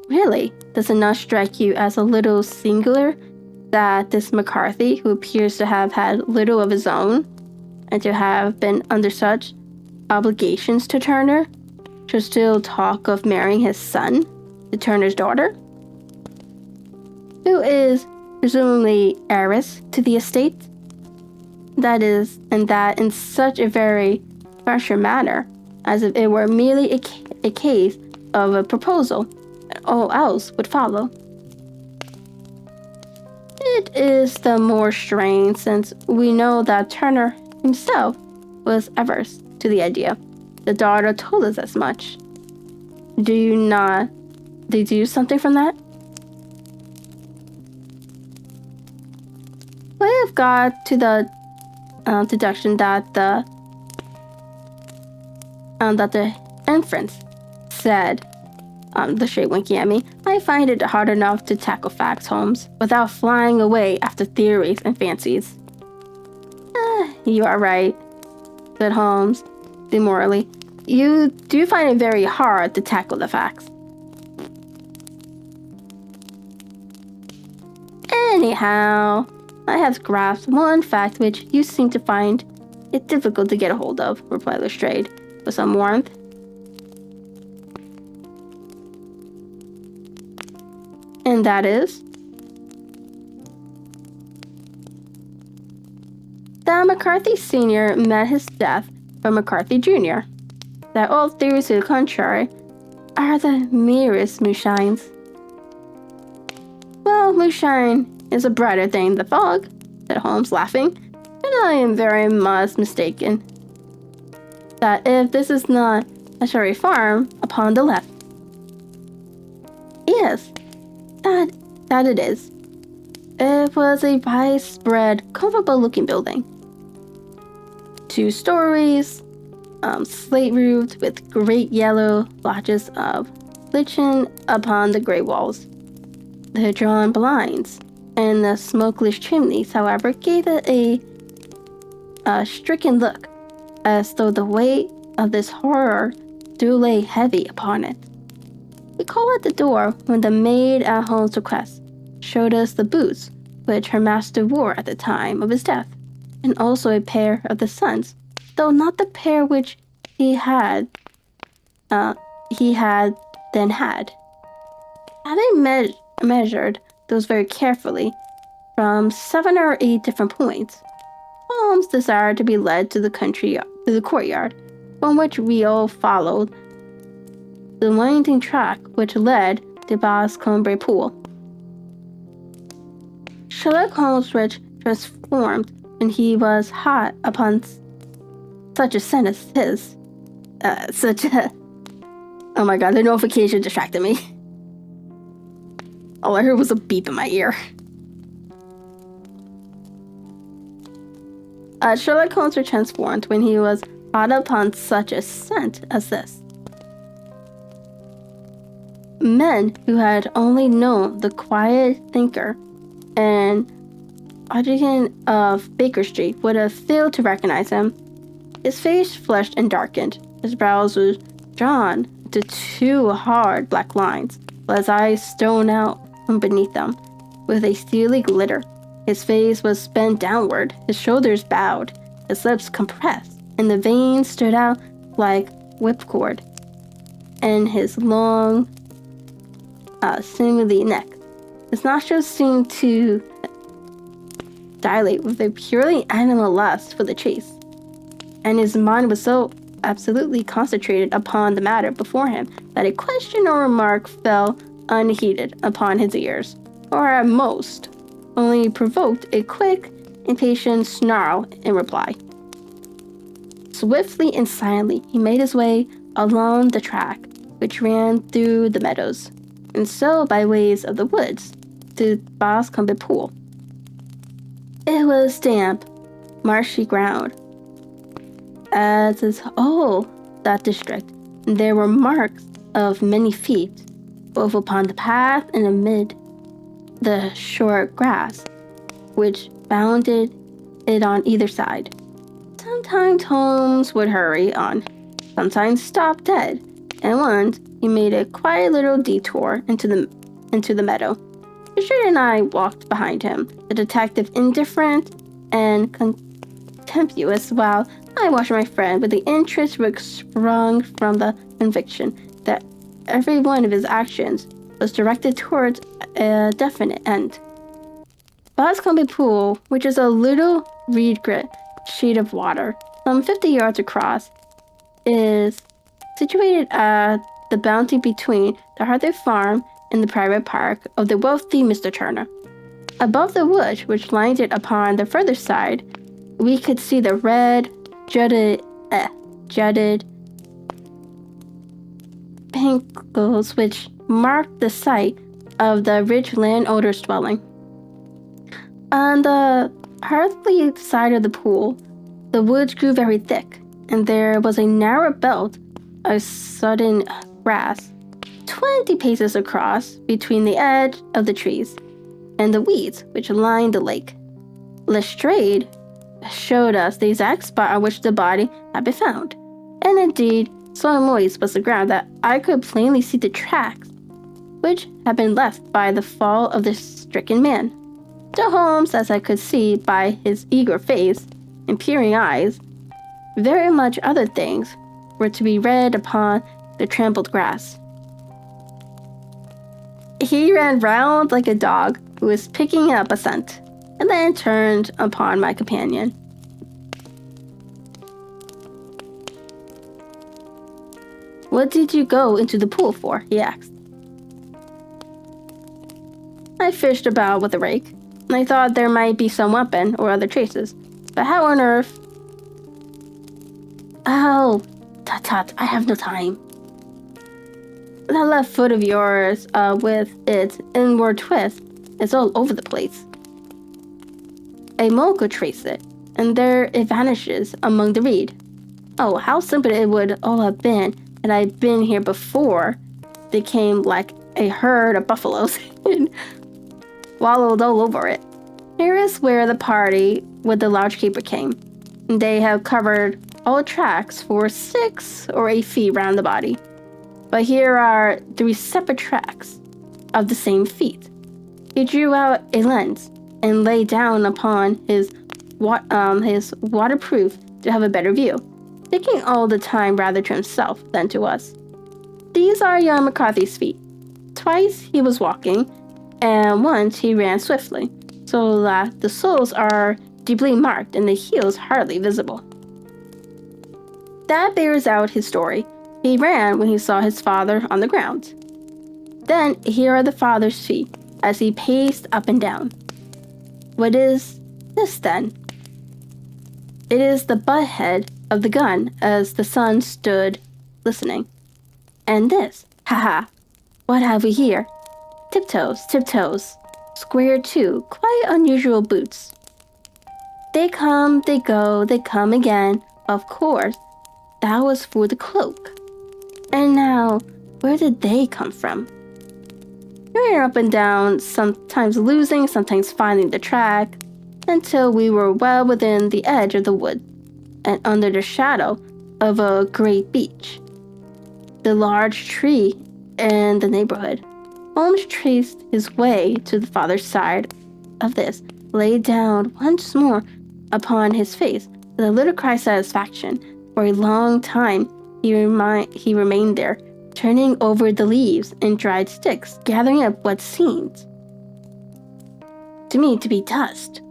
S1: Really, does it not strike you as a little singular that this McCarthy, who appears to have had little of his own, and to have been under such obligations to Turner, should still talk of marrying his son to Turner's daughter, who is presumably heiress to the estate? That is, and that in such a very pressure manner, as if it were merely a case of a proposal, and all else would follow. It is the more strange since we know that Turner himself was averse to the idea. The daughter told us as much. Do you not deduce something from that? We have got to the deduction that the inference said, the shade winking at me. I find it hard enough to tackle facts, Holmes, without flying away after theories and fancies. You are right, said Holmes, demurely. You do find it very hard to tackle the facts. Anyhow, I have grasped one fact which you seem to find it difficult to get a hold of, replied Lestrade, with some warmth. And that is that McCarthy Sr. met his death from McCarthy Jr. That all theories to the contrary are the merest moonshines. Well, moonshine is a brighter thing than fog, said Holmes, laughing, and I am very much mistaken that if this is not a Sherry farm upon the left. Yes, that it is. It was a widespread, comfortable-looking building. 2 stories, slate-roofed with great yellow blotches of lichen upon the gray walls. The drawn blinds and the smokeless chimneys, however, gave it a stricken look, as though the weight of this horror still lay heavy upon it. We called at the door when the maid at Holmes' request showed us the boots which her master wore at the time of his death, and also a pair of the son's, though not the pair which he had then had. Having measured those very carefully from 7 or 8 different points, Holmes desired to be led to the courtyard, from which we all followed the winding track which led to Boscombe Pool. Sherlock Holmes, which transformed when he was hot upon such a scent as his, oh my god, the notification distracted me. All I heard was a beep in my ear. Sherlock Holmes was transformed when he was hot upon such a scent as this. Men who had only known the quiet thinker and artisan of Baker Street would have failed to recognize him. His face flushed and darkened. His brows were drawn to 2 hard black lines, while his eyes shone out from beneath them with a steely glitter. His face was bent downward, his shoulders bowed, his lips compressed, and the veins stood out like whipcord, and his long, sinewy neck. His nostrils seemed to dilate with a purely animal lust for the chase, and his mind was so absolutely concentrated upon the matter before him that a question or remark fell unheeded upon his ears, or at most only provoked a quick, impatient snarl in reply. Swiftly and silently he made his way along the track which ran through the meadows, and so by ways of the woods to Boscombe Pool. It was damp, marshy ground, as is all that district, and there were marks of many feet, both upon the path and amid the short grass, which bounded it on either side. Sometimes Holmes would hurry on, sometimes stop dead, and once he made a quiet little detour into the meadow. Richard and I walked behind him, the detective indifferent and contemptuous, while I watched my friend with the interest which sprung from the conviction that every one of his actions was directed towards a definite end. Boscombe Pool, which is a little reed-grit sheet of water, some 50 yards across, is situated at the boundary between the Arthur farm and the private park of the wealthy Mr. Turner. Above the wood, which lined it upon the further side, we could see the red, jutted pinnacles which marked the site of the rich landowner's dwelling. On the hearthly side of the pool, the woods grew very thick, and there was a narrow belt of sodden grass, 20 paces across, between the edge of the trees and the weeds which lined the lake. Lestrade showed us the exact spot on which the body had been found, and indeed, so moist was the ground that I could plainly see the tracks which had been left by the fall of the stricken man. To Holmes, as I could see by his eager face and peering eyes, very much other things were to be read upon the trampled grass. He ran round like a dog who was picking up a scent, and then turned upon my companion. "What did you go into the pool for?" he asked. "I fished about with a rake. I thought there might be some weapon or other traces, but how on earth—" "Oh, tut, I have no time. That left foot of yours, with its inward twist, is all over the place. A mole could trace it, and there it vanishes among the reed. Oh, how simple it would all have been had I been here before they came like a herd of buffaloes and wallowed all over it. Here is where the party with the lodge keeper came. They have covered all tracks for 6 or 8 feet round the body. But here are 3 separate tracks of the same feet." He drew out a lens and lay down upon his waterproof to have a better view, thinking all the time rather to himself than to us. "These are young McCarthy's feet. Twice he was walking, and once he ran swiftly, so that the soles are deeply marked and the heels hardly visible. That bears out his story. He ran when he saw his father on the ground. Then here are the father's feet as he paced up and down. What is this then? It is the butt head of the gun as the son stood listening. And this, haha, what have we here? Tiptoes, square too, quite unusual boots. They come, they go, they come again, of course. That was for the cloak. And now, where did they come from? We were up and down, sometimes losing, sometimes finding the track, until we were well within the edge of the wood, and under the shadow of a great beech, the large tree in the neighborhood. Holmes traced his way to the farther side of this, lay down once more upon his face with a little cry of satisfaction. For a long time he remained there, turning over the leaves and dried sticks, gathering up what seemed to me to be dust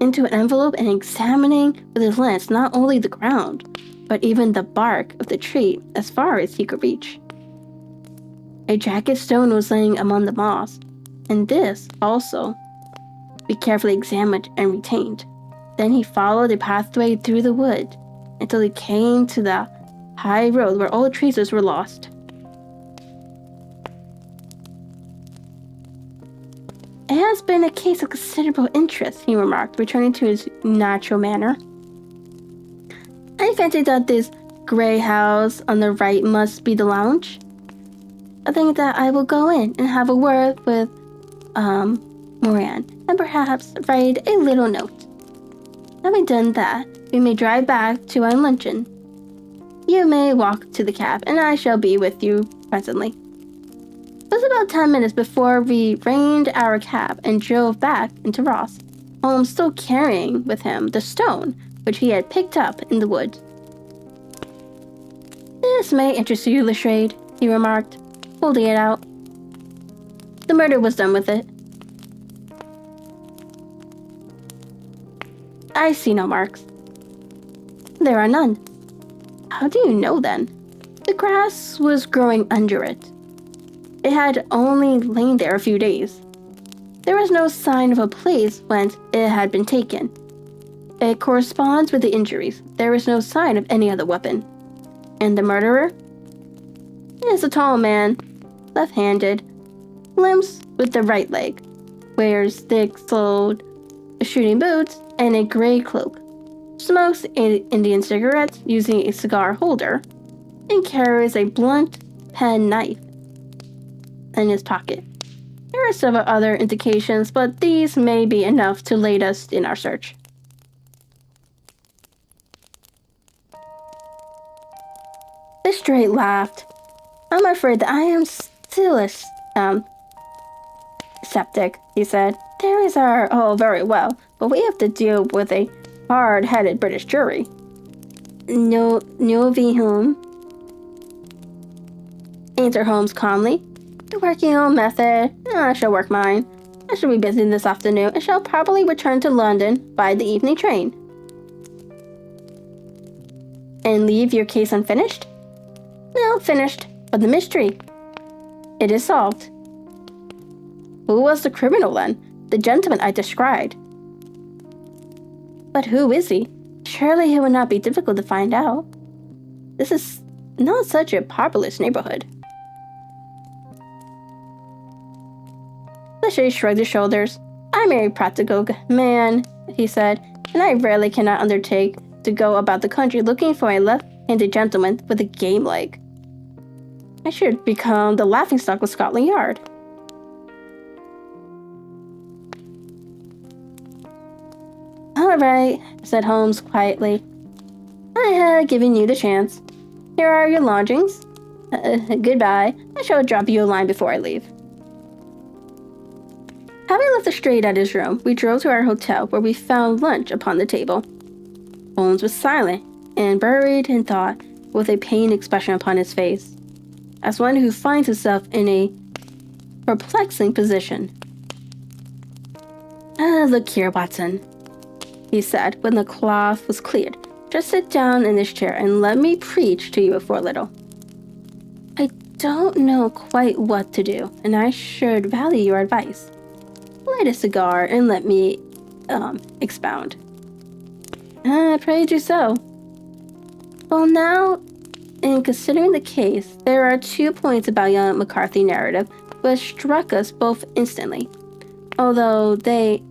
S1: into an envelope and examining with his lens not only the ground, but even the bark of the tree as far as he could reach. A jagged stone was laying among the moss, and this also we carefully examined and retained. Then he followed a pathway through the wood until he came to the high road where all traces were lost. It has been a case of considerable interest, he remarked, returning to his natural manner. I fancy that this grey house on the right must be the lounge. I think that I will go in and have a word with Moran, and perhaps write a little note. Having done that, we may drive back to our luncheon. You may walk to the cab, and I shall be with you presently. It was about 10 minutes before we reined our cab and drove back into Ross, Holmes still carrying with him the stone which he had picked up in the wood. This may interest you, Lestrade, he remarked, holding it out. The murder was done with it. I see no marks. There are none. How do you know then? The grass was growing under it. It had only lain there a few days. There was no sign of a place whence it had been taken. It corresponds with the injuries. There is no sign of any other weapon. And the murderer? He is a tall man, left-handed, limps with the right leg, wears thick-soled shooting boots and a gray cloak, smokes Indian cigarettes using a cigar holder, and carries a blunt pen knife in his pocket. There are several other indications, but these may be enough to lead us in our search. The straight laughed. I'm afraid that I am still a skeptic, he said. Theories are all very well, but we have to deal with a hard-headed British jury. No, whom? Answered Holmes calmly. You're working your own method. I shall work mine. I shall be busy this afternoon and shall probably return to London by the evening train. And leave your case unfinished? No, finished, but the mystery. It is solved. Who was the criminal then? The gentleman I described. But who is he? Surely it would not be difficult to find out. This is not such a populous neighborhood. Lachey shrugged his shoulders. I'm a practical man, he said, and I rarely cannot undertake to go about the country looking for a left-handed gentleman with a game leg. I should become the laughingstock of Scotland Yard. All right, said Holmes quietly. I had given you the chance. Here are your lodgings. Goodbye. I shall drop you a line before I leave. Having left the straight at his room, we drove to our hotel where we found lunch upon the table. Holmes was silent and buried in thought with a pained expression upon his face, as one who finds himself in a perplexing position. Look here, Watson, he said when the cloth was cleared. Just sit down in this chair and let me preach to you for a little. I don't know quite what to do, and I should value your advice. Light a cigar and let me, expound. Pray do so. Well, now, in considering the case, there are 2 points about young McCarthy's narrative which struck us both instantly, although they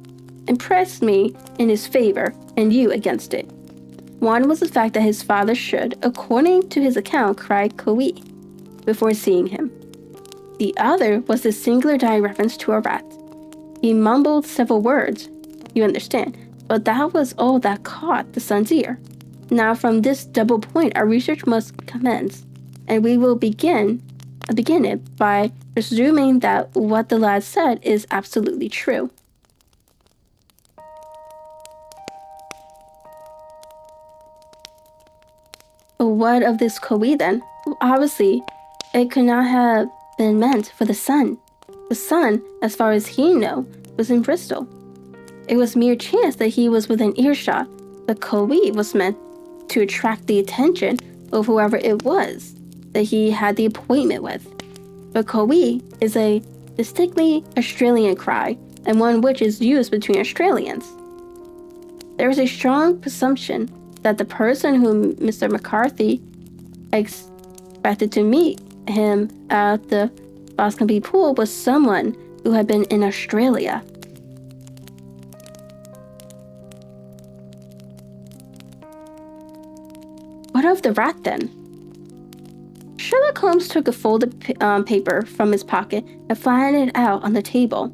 S1: impressed me in his favor and you against it. One was the fact that his father should, according to his account, cry "Cooee" before seeing him. The other was the singular direct reference to a rat. He mumbled several words, you understand, but that was all that caught the son's ear. Now from this double point our research must commence, and we will begin it by presuming that what the lad said is absolutely true. What of this Cooee then? Obviously, it could not have been meant for the son. The son, as far as he knew, was in Bristol. It was mere chance that he was within earshot. The Cooee was meant to attract the attention of whoever it was that he had the appointment with. But Cooee is a distinctly Australian cry, and one which is used between Australians. There is a strong presumption that the person whom Mr. McCarthy expected to meet him at the Boscombe pool was someone who had been in Australia. What of the rat then? Sherlock Holmes took a folded paper from his pocket and flattened it out on the table.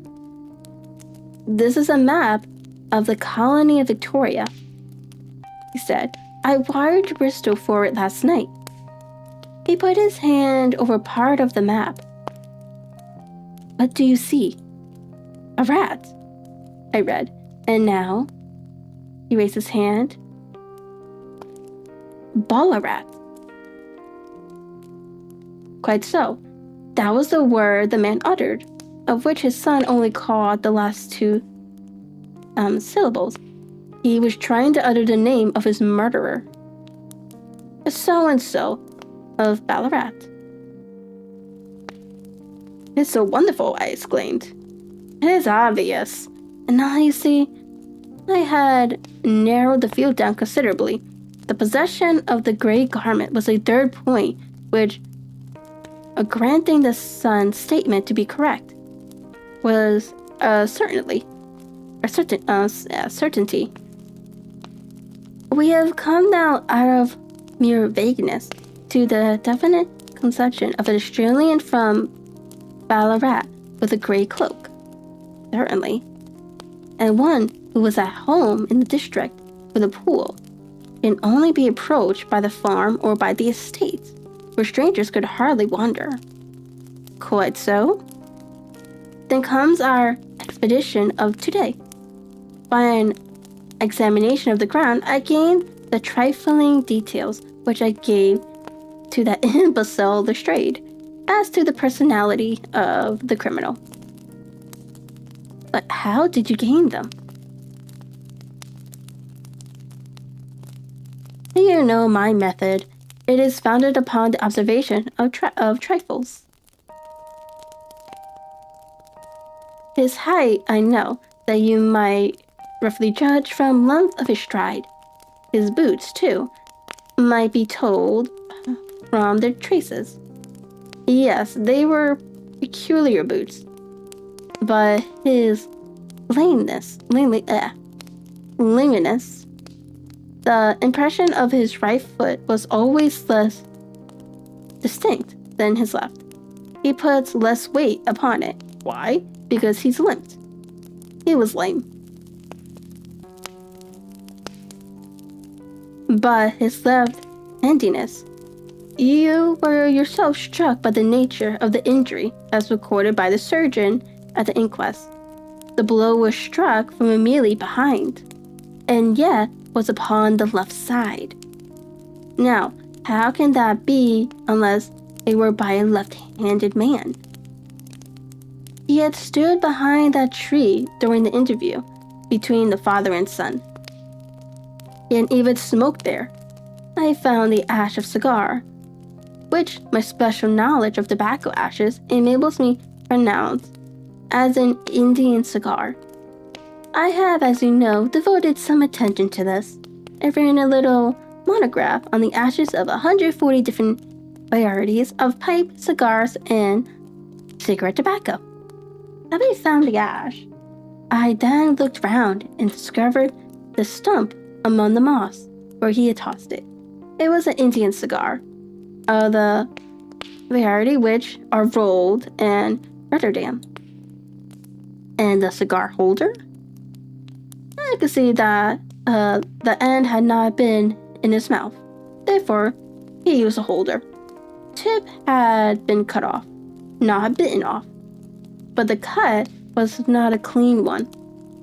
S1: This is a map of the colony of Victoria, he said. I wired to Bristol for it last night. He put his hand over part of the map. What do you see? A rat, I read. And now? He raised his hand. Ballarat. Quite so. That was the word the man uttered, of which his son only caught the last 2 syllables. He was trying to utter the name of his murderer. So-and-so of Ballarat. It's so wonderful, I exclaimed. It is obvious. And now you see, I had narrowed the field down considerably. The possession of the gray garment was a third point, which, granting the son's statement to be correct, was certainty. We have come now out of mere vagueness to the definite conception of an Australian from Ballarat with a grey cloak, certainly, and one who was at home in the district with a pool can only be approached by the farm or by the estates, where strangers could hardly wander. Quite so. Then comes our expedition of today. By an examination of the ground, I gained the trifling details which I gave to that imbecile Lestrade as to the personality of the criminal. But how did you gain them? You know my method. It is founded upon the observation of trifles. His height, I know, that you might roughly judge from length of his stride. His boots, too, might be told from their traces. Yes, they were peculiar boots. But his lameness, the impression of his right foot was always less distinct than his left. He puts less weight upon it. Why? Because he's limped. He was lame. But his left-handedness. You were yourself struck by the nature of the injury as recorded by the surgeon at the inquest. The blow was struck from immediately behind, and yet was upon the left side. Now, how can that be unless it were by a left-handed man? He had stood behind that tree during the interview between the father and son. He had even smoked there. I found the ash of cigar, which my special knowledge of tobacco ashes enables me to pronounce as an Indian cigar. I have, as you know, devoted some attention to this. I've written a little monograph on the ashes of 140 different varieties of pipe, cigars, and cigarette tobacco. Having found the ash, I then looked round and discovered the stump among the moss where he had tossed it. It was an Indian cigar, of the variety which are rolled in Rotterdam. And the cigar holder? I could see that the end had not been in his mouth. Therefore, he used a holder. Tip had been cut off, not bitten off. But the cut was not a clean one.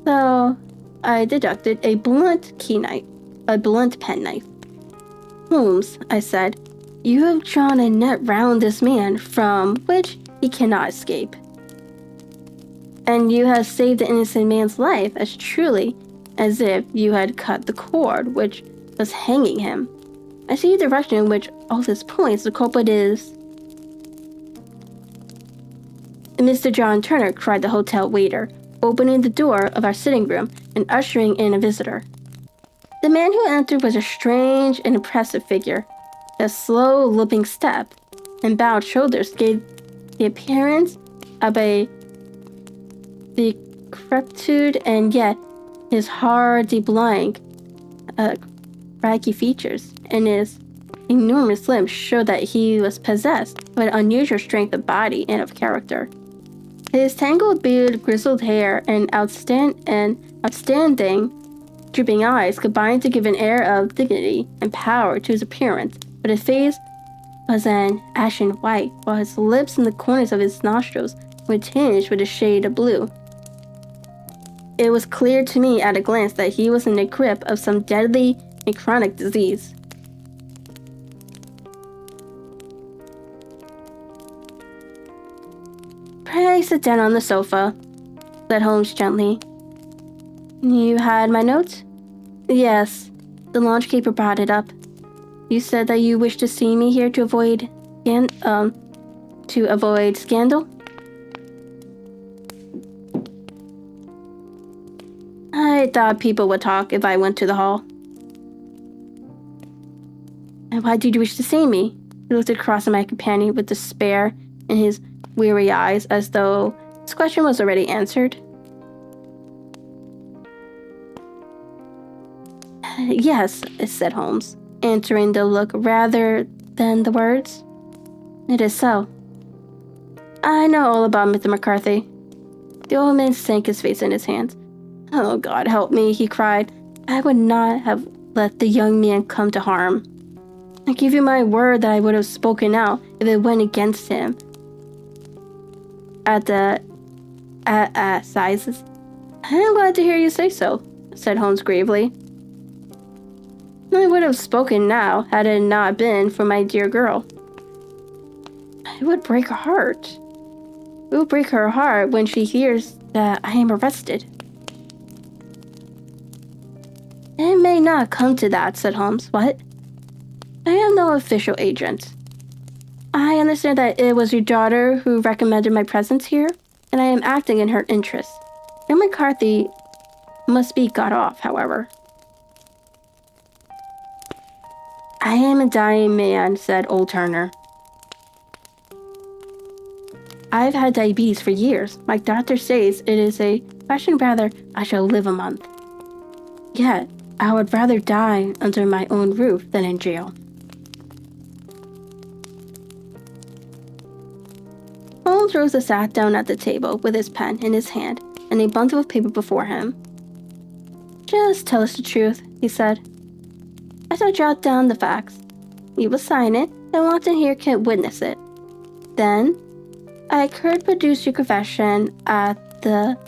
S1: So I deducted a blunt penknife. Holmes, I said, you have drawn a net round this man from which he cannot escape. And you have saved the innocent man's life as truly as if you had cut the cord which was hanging him. I see the direction in which all this points. The culprit is... Mr. John Turner, cried the hotel waiter, opening the door of our sitting room and ushering in a visitor. The man who entered was a strange and impressive figure. A slow, looping step and bowed shoulders gave the appearance of a decrepitude, and yet his hardy, blank, craggy features and his enormous limbs showed that he was possessed of an unusual strength of body and of character. His tangled beard, grizzled hair, and outstanding, drooping eyes combined to give an air of dignity and power to his appearance, but his face was an ashen white, while his lips and the corners of his nostrils were tinged with a shade of blue. It was clear to me at a glance that he was in the grip of some deadly and chronic disease. Pray sit down on the sofa, said Holmes gently. You had my note? Yes, the lounge-keeper brought it up. You said that you wished to see me here to avoid scandal? I thought people would talk if I went to the hall. And why did you wish to see me? He looked across at my companion with despair in his weary eyes, as though his question was already answered. Yes, said Holmes, answering the look rather than the words. It is so. I know all about Mr. McCarthy. The old man sank his face in his hands. Oh, God help me, he cried. I would not have let the young man come to harm. I give you my word that I would have spoken out if it went against him. At sizes. I'm glad to hear you say so, said Holmes gravely. I would have spoken now had it not been for my dear girl. It would break her heart. It will break her heart when she hears that I am arrested. It may not come to that, said Holmes. What? I am no official agent. I understand that it was your daughter who recommended my presence here, and I am acting in her interest. Young McCarthy must be got off, however. I am a dying man, said old Turner. I've had diabetes for years. My doctor says it is a question rather I shall live a month. Yet, I would rather die under my own roof than in jail. Holmes rose and sat down at the table with his pen in his hand and a bundle of paper before him. Just tell us the truth, he said. I shall jot down the facts. You will sign it, and Watson here can witness it. Then, I could produce your confession at the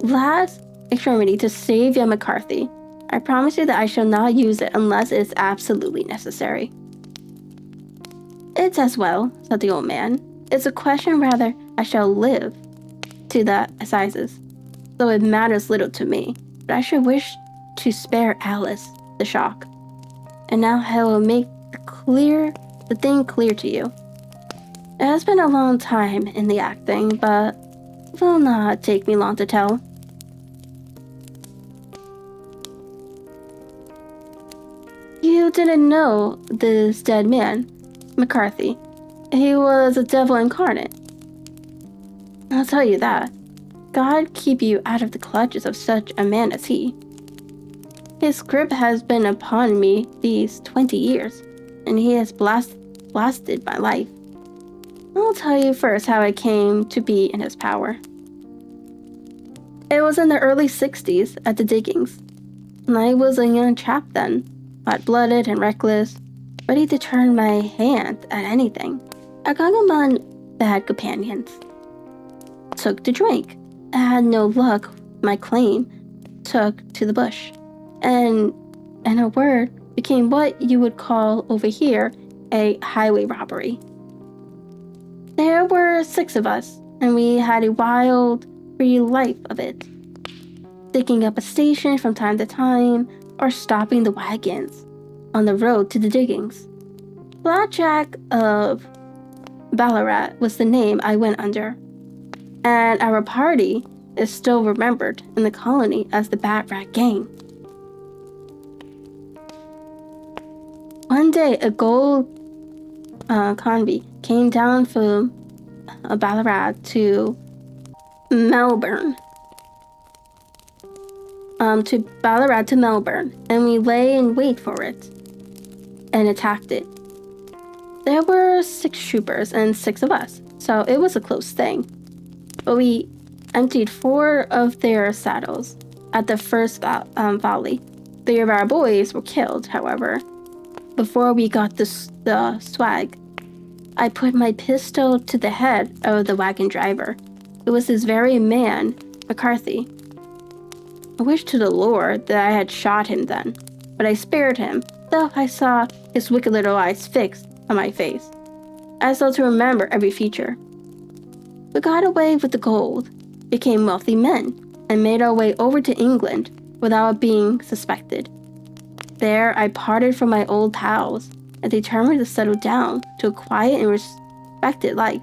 S1: last extremity to save young McCarthy. I promise you that I shall not use it unless it is absolutely necessary. It's as well, said the old man. It's a question rather I shall live to the assizes, though it matters little to me, but I should wish to spare Alice the shock. And now I will make the thing clear to you. It has been a long time in the acting, but it will not take me long to tell. You didn't know this dead man, McCarthy. He was a devil incarnate. I'll tell you that. God keep you out of the clutches of such a man as he. His grip has been upon me these 20 years, and he has blasted my life. I'll tell you first how I came to be in his power. It was in the early 60s at the diggings, and I was a young chap then, hot-blooded and reckless, ready to turn my hand at anything. I got among bad companions. Took to drink. I had no luck, my claim. Took to the bush. And, in a word, became what you would call over here a highway robbery. There were 6 of us, and we had a wild, free life of it. Digging up a station from time to time, or stopping the wagons on the road to the diggings. Blackjack of Ballarat was the name I went under, and our party is still remembered in the colony as the Bat Rat Gang. One day, a gold convoy came down from Ballarat to Melbourne. To Melbourne, and we lay in wait for it and attacked it. There were 6 troopers and 6 of us, so it was a close thing. But we emptied 4 of their saddles at the first volley. 3 of our boys were killed, however. Before we got the swag, I put my pistol to the head of the wagon driver. It was this very man, McCarthy. I wished to the Lord that I had shot him then, but I spared him, though I saw his wicked little eyes fixed on my face, as though to remember every feature. We got away with the gold, became wealthy men, and made our way over to England without being suspected. There I parted from my old pals and determined to settle down to a quiet and respected life.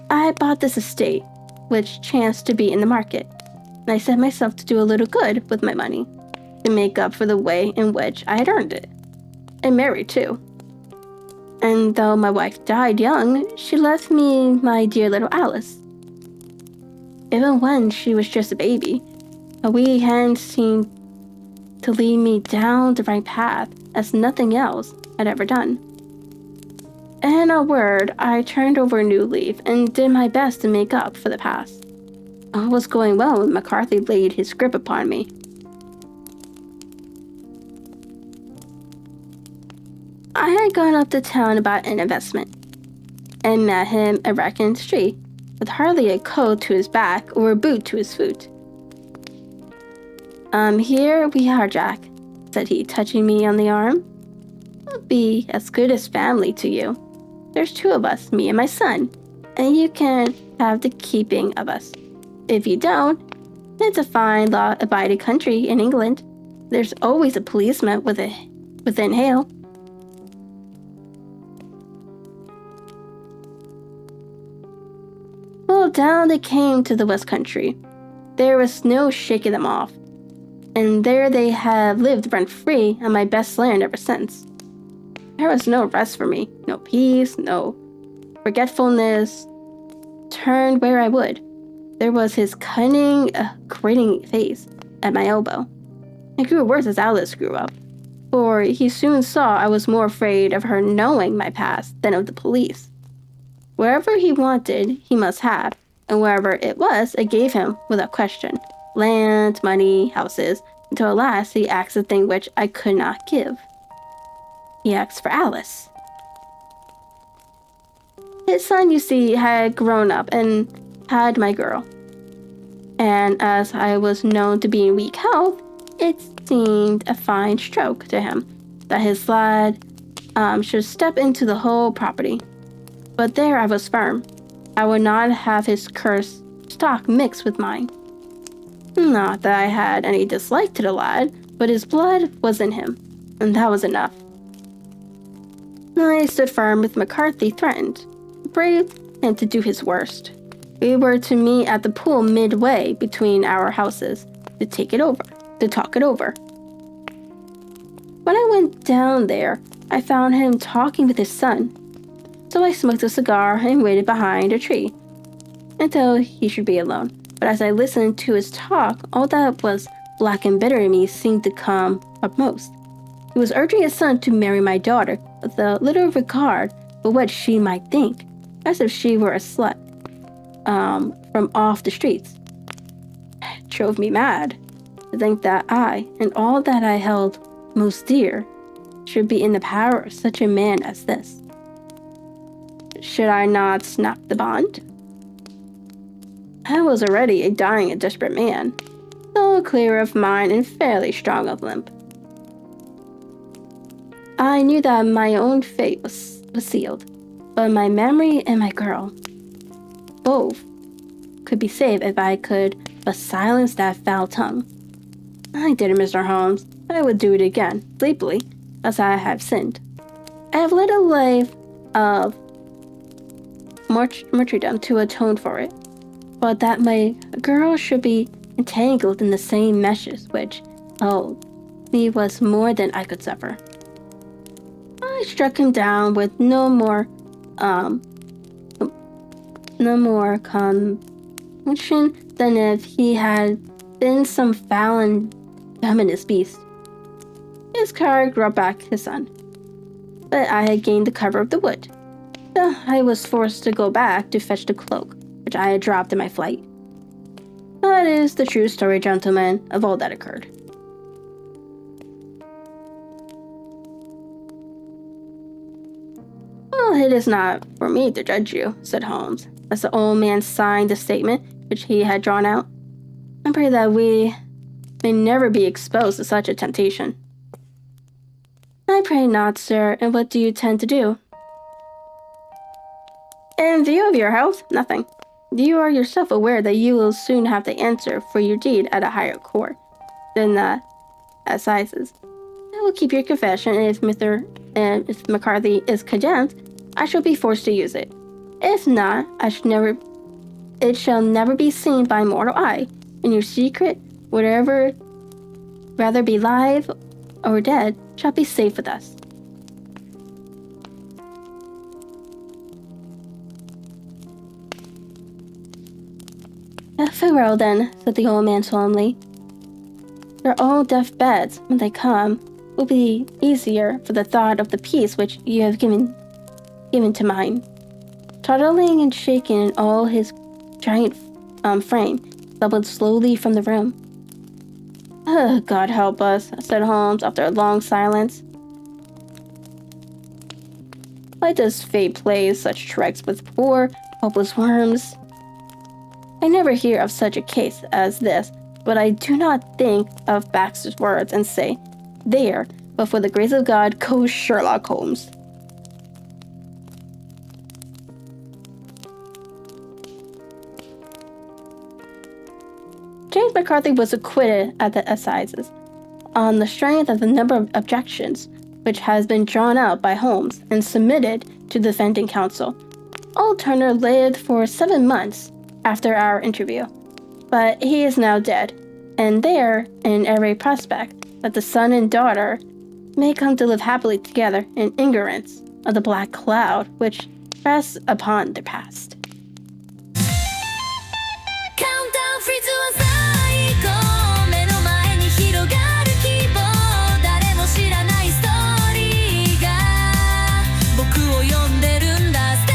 S1: I bought this estate, which chanced to be in the market. and I set myself to do a little good with my money, to make up for the way in which I had earned it. And married, too. And though my wife died young, she left me my dear little Alice. Even when she was just a baby, a wee hand seemed to lead me down the right path as nothing else had ever done. In a word, I turned over a new leaf and did my best to make up for the past. All was going well when McCarthy laid his grip upon me. I had gone up to town about an investment, and met him erect in the street, with hardly a coat to his back or a boot to his foot. Here we are, Jack," said he, touching me on the arm. "We'll be as good as family to you. There's 2 of us, me and my son, and you can have the keeping of us. If you don't, it's a fine law-abiding country in England. There's always a policeman within hail." Well, down they came to the West Country. There was no shaking them off, and there they have lived rent-free on my best land ever since. There was no rest for me, no peace, no forgetfulness. Turn where I would, there was his cunning, grinning face at my elbow. It grew worse as Alice grew up, for he soon saw I was more afraid of her knowing my past than of the police. Wherever he wanted, he must have, and wherever it was, I gave him without question. Land, money, houses, until at last he asked the thing which I could not give. He asked for Alice. His son, you see, had grown up and had my girl. And as I was known to be in weak health, it seemed a fine stroke to him that his lad should step into the whole property. But there I was firm. I would not have his cursed stock mixed with mine. Not that I had any dislike to the lad, but his blood was in him, and that was enough. I stood firm with McCarthy threatened, brave him to do his worst. We were to meet at the pool midway between our houses, to talk it over. When I went down there, I found him talking with his son. So I smoked a cigar and waited behind a tree until he should be alone. But as I listened to his talk, all that was black and bitter in me seemed to come upmost. He was urging his son to marry my daughter with a little regard for what she might think, as if she were a slut from off the streets. It drove me mad to think that I, and all that I held most dear, should be in the power of such a man as this. Should I not snap the bond? I was already a dying and desperate man, though clear of mind and fairly strong of limb. I knew that my own fate was sealed, but my memory and my girl, both, could be saved if I could but silence that foul tongue. I did it, Mr. Holmes, but I would do it again, deeply, as I have sinned. I have led a life of martyrdom to atone for it, but that my girl should be entangled in the same meshes which, me was more than I could suffer. I struck him down with no more conviction than if he had been some foul and venomous beast. His courage brought back his son, but I had gained the cover of the wood. I was forced to go back to fetch the cloak, which I had dropped in my flight. That is the true story, gentlemen, of all that occurred. Well, it is not for me to judge you, said Holmes, as the old man signed the statement which he had drawn out. I pray that we may never be exposed to such a temptation. I pray not, sir, and what do you intend to do? In view of your health, nothing. You are yourself aware that you will soon have to answer for your deed at a higher court than the assizes. I will keep your confession, and if McCarthy is condemned, I shall be forced to use it. If not, it shall never be seen by mortal eye, and and your secret, whatever, rather be live or dead, shall be safe with us. Farewell, then, said the old man solemnly. Your old deathbeds, when they come, will be easier for the thought of the peace which you have given to mine. Toddling and shaking in all his giant frame, stumbled slowly from the room. God help us, said Holmes after a long silence. Why does fate play such tricks with poor, helpless worms? I never hear of such a case as this, but I do not think of Baxter's words and say, there, but for the grace of God goes Sherlock Holmes. James McCarthy was acquitted at the assizes on the strength of the number of objections which has been drawn out by Holmes and submitted to the defending counsel. Old Turner lived for 7 months after our interview, but he is now dead, and there in every prospect that the son and daughter may come to live happily together in ignorance of the black cloud which rests upon their past.